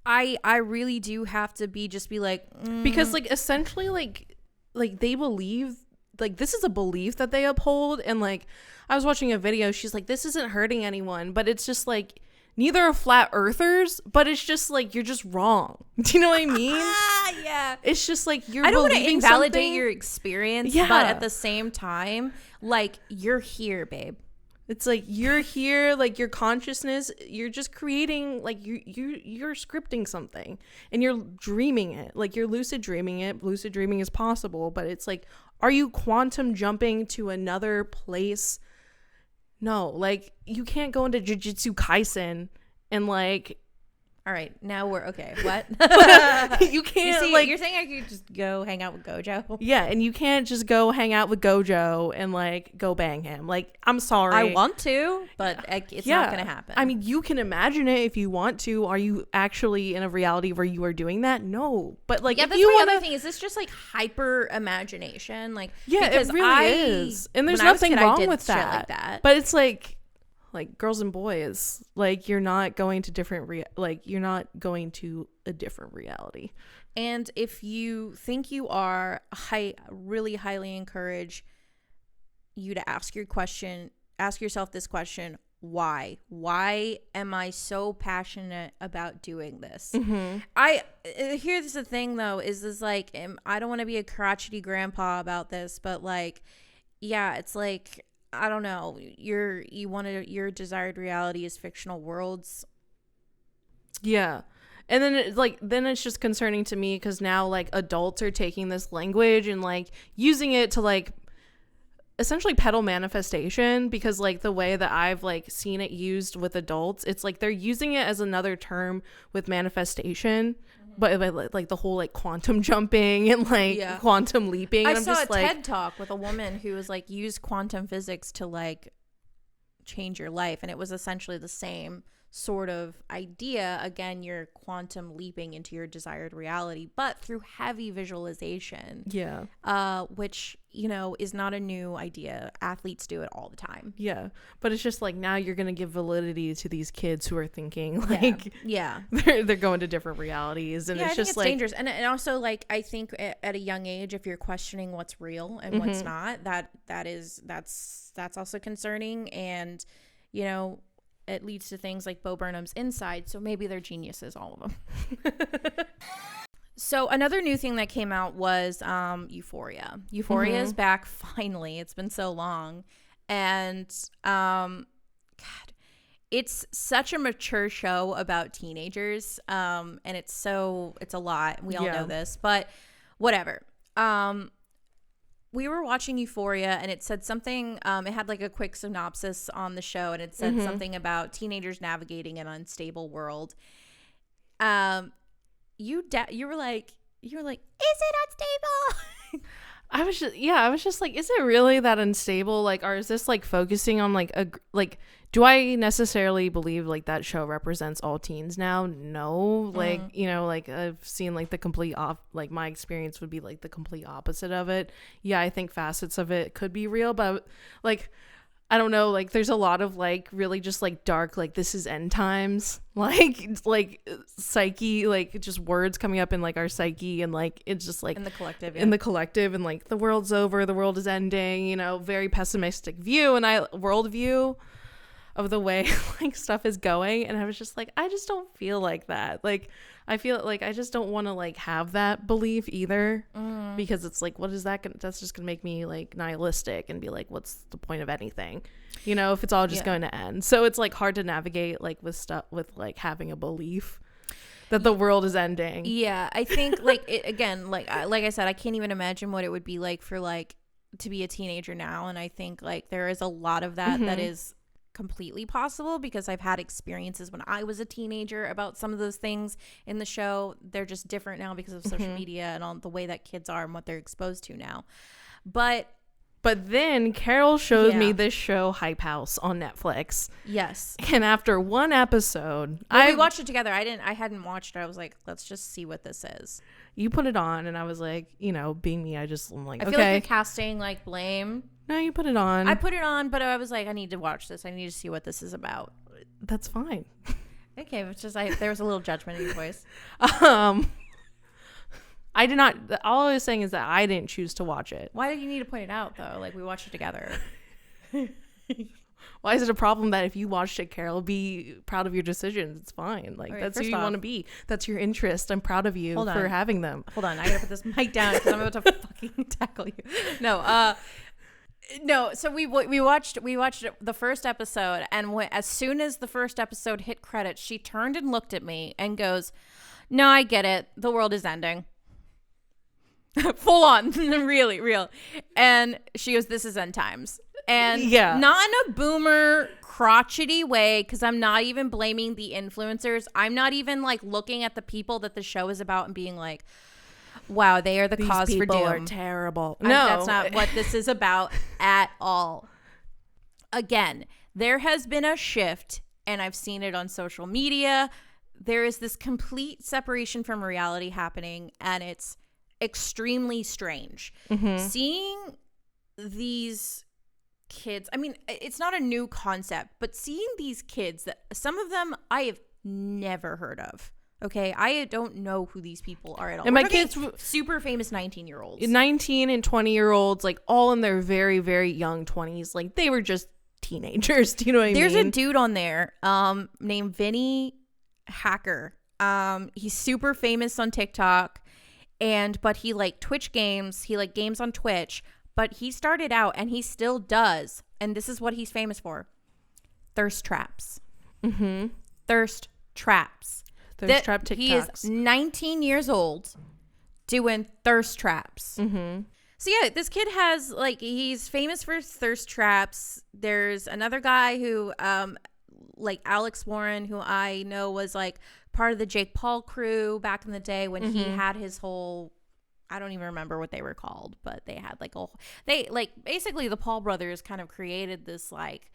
I really do have to be like, because like essentially like they believe, like this is a belief that they uphold. And like I was watching a video, she's like, this isn't hurting anyone, but it's just like, neither are flat earthers, but it's just like, you're just wrong. Do you know what I mean? Yeah. It's just like, you're, I don't want to invalidate something. your experience, but at the same time, like, you're here, babe. It's like, you're here, like your consciousness, you're just creating, like you're scripting something and you're dreaming it. Like you're lucid dreaming it. Lucid dreaming is possible, but it's like, are you quantum jumping to another place? No, like you can't go into Jujutsu Kaisen and like, all right, now we're okay. What? You can't, like, you're saying I could just go hang out with Gojo? Yeah, and you can't just go hang out with Gojo and like go bang him. Like, I'm sorry, I want to, but it's not gonna happen. I mean, you can imagine it if you want to. Are you actually in a reality where you are doing that? No, but like, yeah, if that's you my wanna, other thing. Is this just like hyper imagination? Like, yeah, it really is, and there's nothing wrong with that. Like that. But it's like girls and boys, like you're not going to you're not going to a different reality. And if you think you are, really highly encourage you to ask yourself this question: why am I so passionate about doing this? Here's the thing though, is this like, I don't want to be a crotchety grandpa about this, but like, yeah, it's like, I don't know, your desired reality is fictional worlds. Yeah. And then it's just concerning to me because now like adults are taking this language and like using it to like essentially peddle manifestation, because like the way that I've like seen it used with adults, it's like they're using it as another term with manifestation. But like the whole like quantum jumping and like quantum leaping. And I saw a TED talk with a woman who was like, use quantum physics to like change your life, and it was essentially the same sort of idea. Again, you're quantum leaping into your desired reality, but through heavy visualization. Yeah. Which, you know, is not a new idea. Athletes do it all the time. Yeah. But it's just like now you're going to give validity to these kids who are thinking like yeah. they're going to different realities. And yeah, it's I think just it's like dangerous. And also, like, I think at a young age, if you're questioning what's real and what's not, that's also concerning. And, you know, it leads to things like Bo Burnham's Inside. So maybe they're geniuses, all of them. So another new thing that came out was Euphoria. Euphoria is back finally. It's been so long. And God, it's such a mature show about teenagers. And it's a lot. We all know this, but whatever. We were watching Euphoria and it said something, it had like a quick synopsis on the show, and it said something about teenagers navigating an unstable world. You were like, is it unstable? I was just like, is it really that unstable? Like, or is this like focusing on like do I necessarily believe like that show represents all teens now? No. Like, you know, like I've seen like the complete like my experience would be like the complete opposite of it. Yeah, I think facets of it could be real, but like I don't know, like there's a lot of like really just like dark, like this is end times, like psyche, like just words coming up in like our psyche, and like it's just like in the collective, and like the world's over, the world is ending, you know, very pessimistic view and worldview of the way like stuff is going. And I was just like, I just don't feel like that. Like I feel like I just don't want to like have that belief either, because it's like, what is that that's just gonna make me like nihilistic and be like, what's the point of anything, you know, if it's all just going to end. So it's like hard to navigate like with stuff with like having a belief that the world is ending. Yeah, I think like it, again, like I said, I can't even imagine what it would be like for like to be a teenager now. And I think like there is a lot of that that is completely possible, because I've had experiences when I was a teenager about some of those things in the show. They're just different now because of social media and all the way that kids are and what they're exposed to now. But then Carol showed me this show Hype House on Netflix. Yes. And after one episode, we watched it together. I hadn't watched it. I was like, let's just see what this is. You put it on and I was like, you know, being me, I'm like, I feel like you're casting like blame. No, you put it on. I put it on, but I was like, I need to watch this. I need to see what this is about. That's fine. Okay, it's just there was a little judgment in your voice. I did not. All I was saying is that I didn't choose to watch it. Why did you need to point it out though? Like we watched it together. Why is it a problem that if you watched it, Carol, be proud of your decisions? It's fine. Like, that's who you want to be. That's your interest. I'm proud of you for having them. Hold on, I gotta put this mic down because I'm about to fucking tackle you. No, so we watched the first episode, and as soon as the first episode hit credits, she turned and looked at me and goes, "No, I get it. The world is ending." Full on, really real. And she goes, "This is end times." And not in a boomer crotchety way, because I'm not even blaming the influencers. I'm not even like looking at the people that the show is about and being like, wow, they are the cause for doom. These people are terrible. No, that's not what this is about at all. Again, there has been a shift, and I've seen it on social media. There is this complete separation from reality happening, and it's extremely strange. Seeing these kids, I mean, it's not a new concept, but seeing these kids, that some of them I have never heard of. Okay, I don't know who these people are at all. And my kids, super famous 19-year-olds, 19 and 20-year-olds, like all in their very, very young 20s. Like they were just teenagers. Do you know what I mean? There's a dude on there named Vinny Hacker. He's super famous on TikTok, but he like Twitch games. He like games on Twitch. But he started out, and he still does, and this is what he's famous for: thirst traps. Thirst traps. Thirst trap TikToks. He is 19 years old doing thirst traps. So yeah, this kid has like, he's famous for thirst traps. There's another guy who like Alex Warren, who I know was like part of the Jake Paul crew back in the day when he had his whole, I don't even remember what they were called, but they had like basically the Paul brothers kind of created this like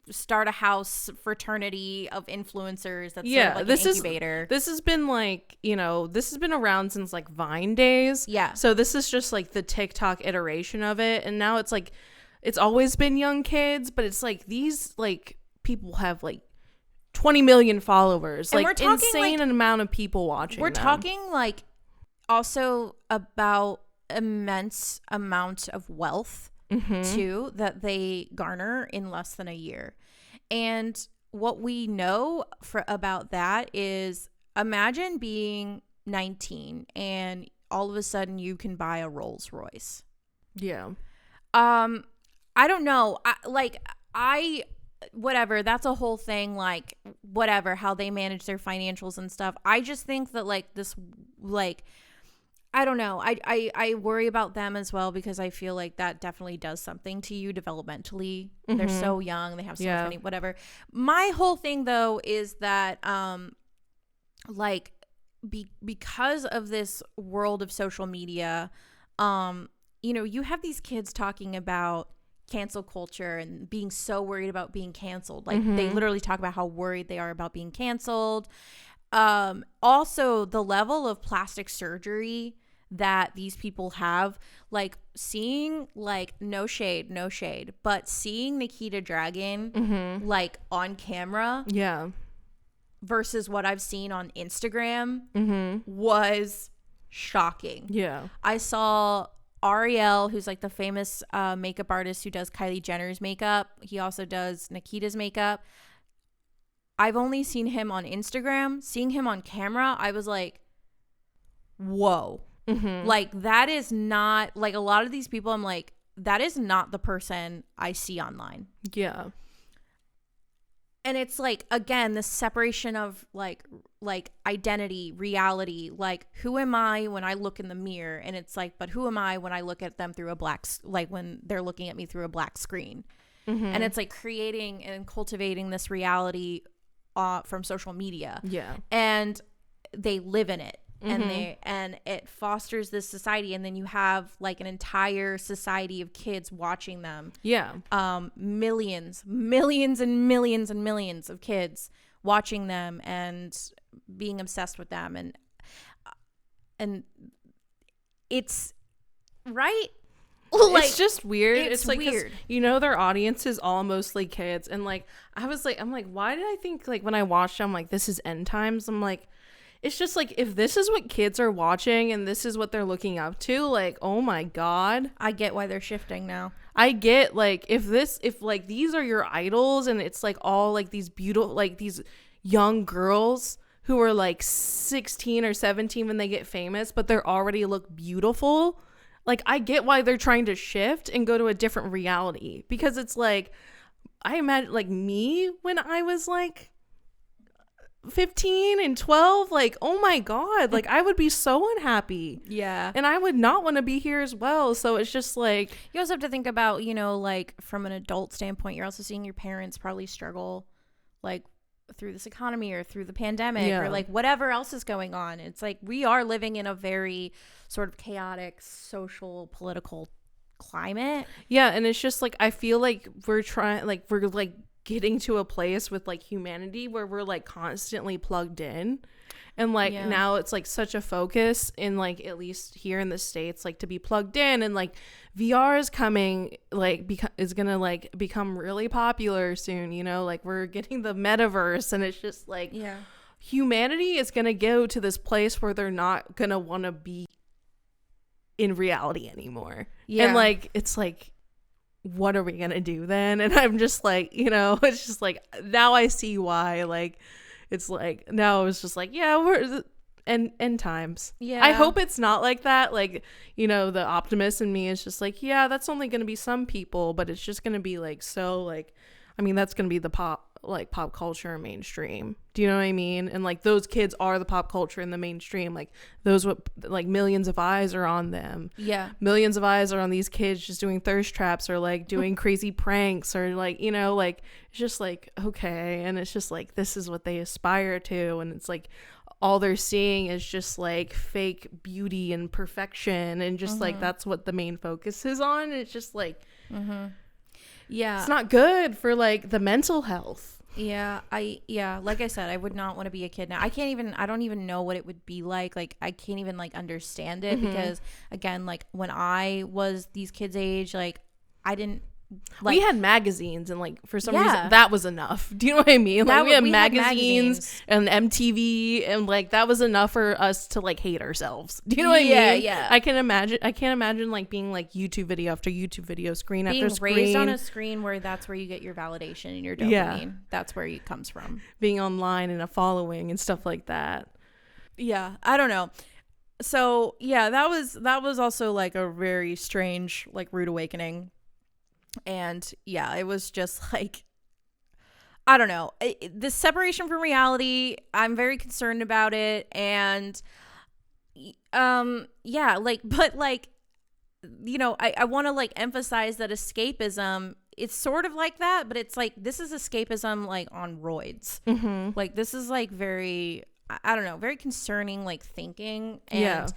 start a house fraternity of influencers that's yeah, sort of like an incubator. This has been like, this has been around since like Vine days. Yeah. So this is just like the TikTok iteration of it. And now it's like, it's always been young kids, but it's like these like people have like 20 million followers. And like we're talking, insane like, amount of people watching. We're them. talking like also about immense amount of wealth too that they garner in less than a year. And what we know about that is, imagine being 19 and all of a sudden you can buy a Rolls Royce. Yeah. I don't know. Whatever, that's a whole thing, like whatever, how they manage their financials and stuff. I just think that like this, like, I don't know. I worry about them as well, because I feel like that definitely does something to you developmentally. They're so young. They have so much money, whatever. My whole thing though is that, like, because of this world of social media, you have these kids talking about cancel culture and being so worried about being canceled. Like they literally talk about how worried they are about being canceled. Also the level of plastic surgery that these people have, like seeing, like, no shade, but seeing Nikita Dragon like on camera versus what I've seen on Instagram was shocking. Yeah. I saw Ariel, who's like the famous makeup artist who does Kylie Jenner's makeup. He also does Nikita's makeup. I've only seen him on Instagram. Seeing him on camera, I was like, whoa. Like, that is not, like, a lot of these people, I'm like, that is not the person I see online. Yeah. And it's like, again, this separation of like identity, reality, like, who am I when I look in the mirror? And it's like, but who am I when I look at them through when they're looking at me through a black screen? And it's like creating and cultivating this reality from social media. Yeah. And they live in it. And it fosters this society, and then you have like an entire society of kids watching them. Yeah. Millions and millions of kids watching them and being obsessed with them, and it's right. Like, it's just weird. It's like weird. Their audience is all mostly kids, and like I'm like, why did I think, like, when I watched them, like, this is end times? I'm like, it's just like, if this is what kids are watching and this is what they're looking up to, like, oh my God. I get why they're shifting now. I get, like, if like these are your idols and it's like all like these beautiful, like these young girls who are like 16 or 17 when they get famous, but they're already look beautiful. Like, I get why they're trying to shift and go to a different reality, because it's like, I imagine like me when I was like 15 and 12, like, oh my God, like, I would be so unhappy. Yeah. And I would not want to be here as well. So it's just like, you also have to think about, like, from an adult standpoint, you're also seeing your parents probably struggle, like, through this economy or through the pandemic or like whatever else is going on. It's like, we are living in a very sort of chaotic social political climate. Yeah. And it's just like, I feel like we're getting to a place with like humanity where we're like constantly plugged in, and like now it's like such a focus in, like, at least here in the States, like, to be plugged in, and like VR is coming, like, is gonna like become really popular soon, like we're getting the metaverse, and it's just like humanity is gonna go to this place where they're not gonna want to be in reality anymore. And like, it's like, what are we gonna do then? And I'm just like, it's just like, now I see why. Like, it's like, now it's just like, we're end times. I hope it's not like that. Like, the optimist in me is just like, that's only gonna be some people, but it's just gonna be like, so like, I mean, that's gonna be the pop culture mainstream. Do you know what I mean? And like, those kids are the pop culture in the mainstream. Like, like millions of eyes are on them. Yeah. Millions of eyes are on these kids just doing thirst traps or like doing crazy pranks or like, like, it's just like, okay. And it's just like, this is what they aspire to. And it's like, all they're seeing is just like fake beauty and perfection. And just like, that's what the main focus is on. It's just like, Yeah. It's not good for like the mental health. Yeah, like I said, I would not want to be a kid now. I don't even know what it would be like. Like, I can't even like understand it because again, like when I was these kids' age, like I didn't like, we had magazines and like for some reason that was enough. Do you know what I mean? Like we had magazines and MTV and like that was enough for us to like hate ourselves. Do you know what I mean? Yeah. I can't imagine like being like YouTube video after YouTube video, screen after screen. Being raised on a screen where that's where you get your validation and your dopamine. Yeah. That's where it comes from. Being online and a following and stuff like that. Yeah, I don't know. So yeah, that was also like a very strange like rude awakening. And yeah, it was just like, I don't know, this separation from reality, I'm very concerned about it. And yeah, like, but like, you know, I want to like emphasize that escapism, it's sort of like that, but it's like, this is escapism like on roids. Like, this is like very, I don't know, very concerning like thinking. And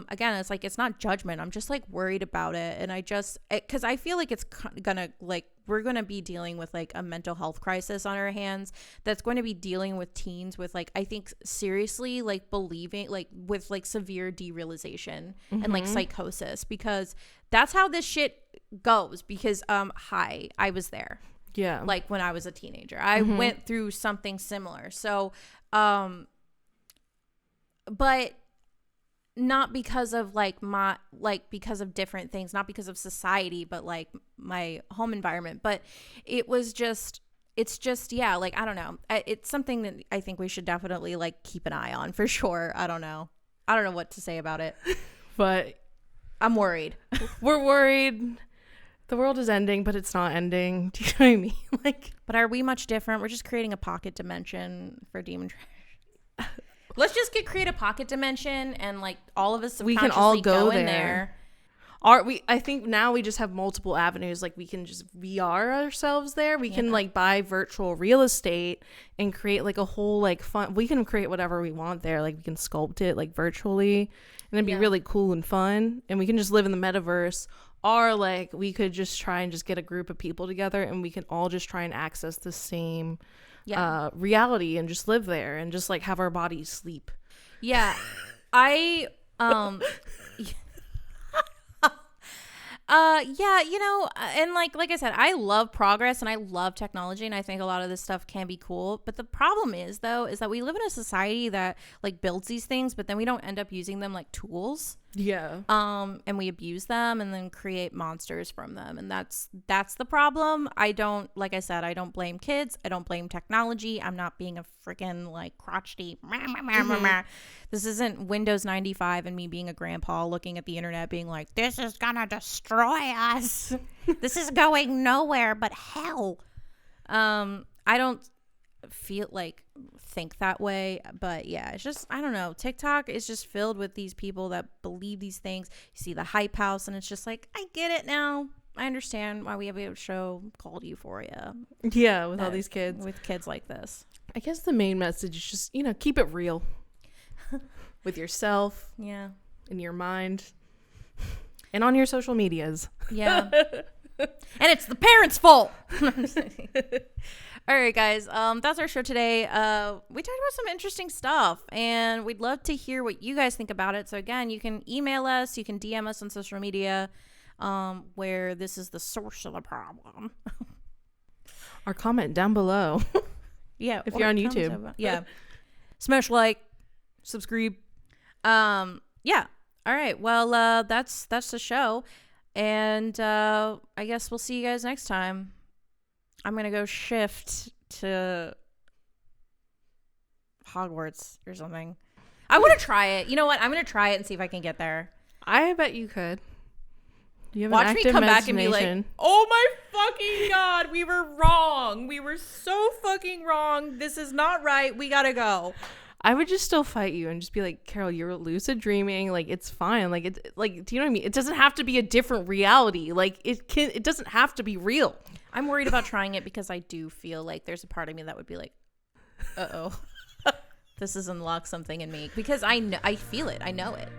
again, it's like, it's not judgment. I'm just like worried about it. And because I feel like it's gonna like, we're gonna be dealing with like a mental health crisis on our hands that's going to be dealing with teens with like, I think seriously like believing like with like severe derealization and like psychosis, because that's how this shit goes. Because I was there. Yeah. Like when I was a teenager, I went through something similar. So but not because of like because of different things, not because of society, but like my home environment. But it's just yeah, like I don't know, it's something that I think we should definitely like keep an eye on for sure. I don't know what to say about it, but I'm worried. We're worried. The world is ending, but it's not ending. Do you know what I mean? Like, but are we much different? We're just creating a pocket dimension for demon trash. Let's just create a pocket dimension, and like all of us subconsciously we can all go in there. I think now we just have multiple avenues. Like we can just VR ourselves there. We can like buy virtual real estate and create like a whole like fun. We can create whatever we want there. Like we can sculpt it like virtually, and it'd be really cool and fun. And we can just live in the metaverse. Or like we could just try and just get a group of people together, and we can all just try and access the same reality and just live there and just like have our bodies sleep. Yeah. Yeah, you know, and like I said, I love progress and I love technology, and I think a lot of this stuff can be cool. But the problem is that we live in a society that like builds these things, but then we don't end up using them like tools. Yeah. And we abuse them and then create monsters from them. And that's the problem. Like I said, I don't blame kids. I don't blame technology. I'm not being a freaking like crotchety. This isn't Windows 95 and me being a grandpa looking at the internet being like, this is gonna destroy us. This is going nowhere but hell. I don't think that way, but yeah, it's just, I don't know, TikTok is just filled with these people that believe these things. You see the hype house and it's just like, I get it now. I understand why we have a show called Euphoria. Yeah, with all these kids. With kids like this. I guess the main message is just, keep it real. With yourself. Yeah. In your mind. And on your social medias. Yeah. And it's the parents' fault. All right, guys. That's our show today. We talked about some interesting stuff, and we'd love to hear what you guys think about it. So again, you can email us, you can DM us on social media, where this is the source of the problem. Or comment down below. Yeah, if you're on YouTube. Yeah. Smash like, subscribe. Yeah. All right. Well, that's the show, and I guess we'll see you guys next time. I'm going to go shift to Hogwarts or something. I want to try it. You know what? I'm going to try it and see if I can get there. I bet you could. You have Watch an active me come back and be like, oh my fucking God, we were wrong. We were so fucking wrong. This is not right. We got to go. I would just still fight you and just be like, Carol, you're lucid dreaming. Like, it's fine. Like, it's like, do you know what I mean? It doesn't have to be a different reality. Like, it doesn't have to be real. I'm worried about trying it because I do feel like there's a part of me that would be like, uh-oh, this has unlocked something in me, because I feel it. I know it.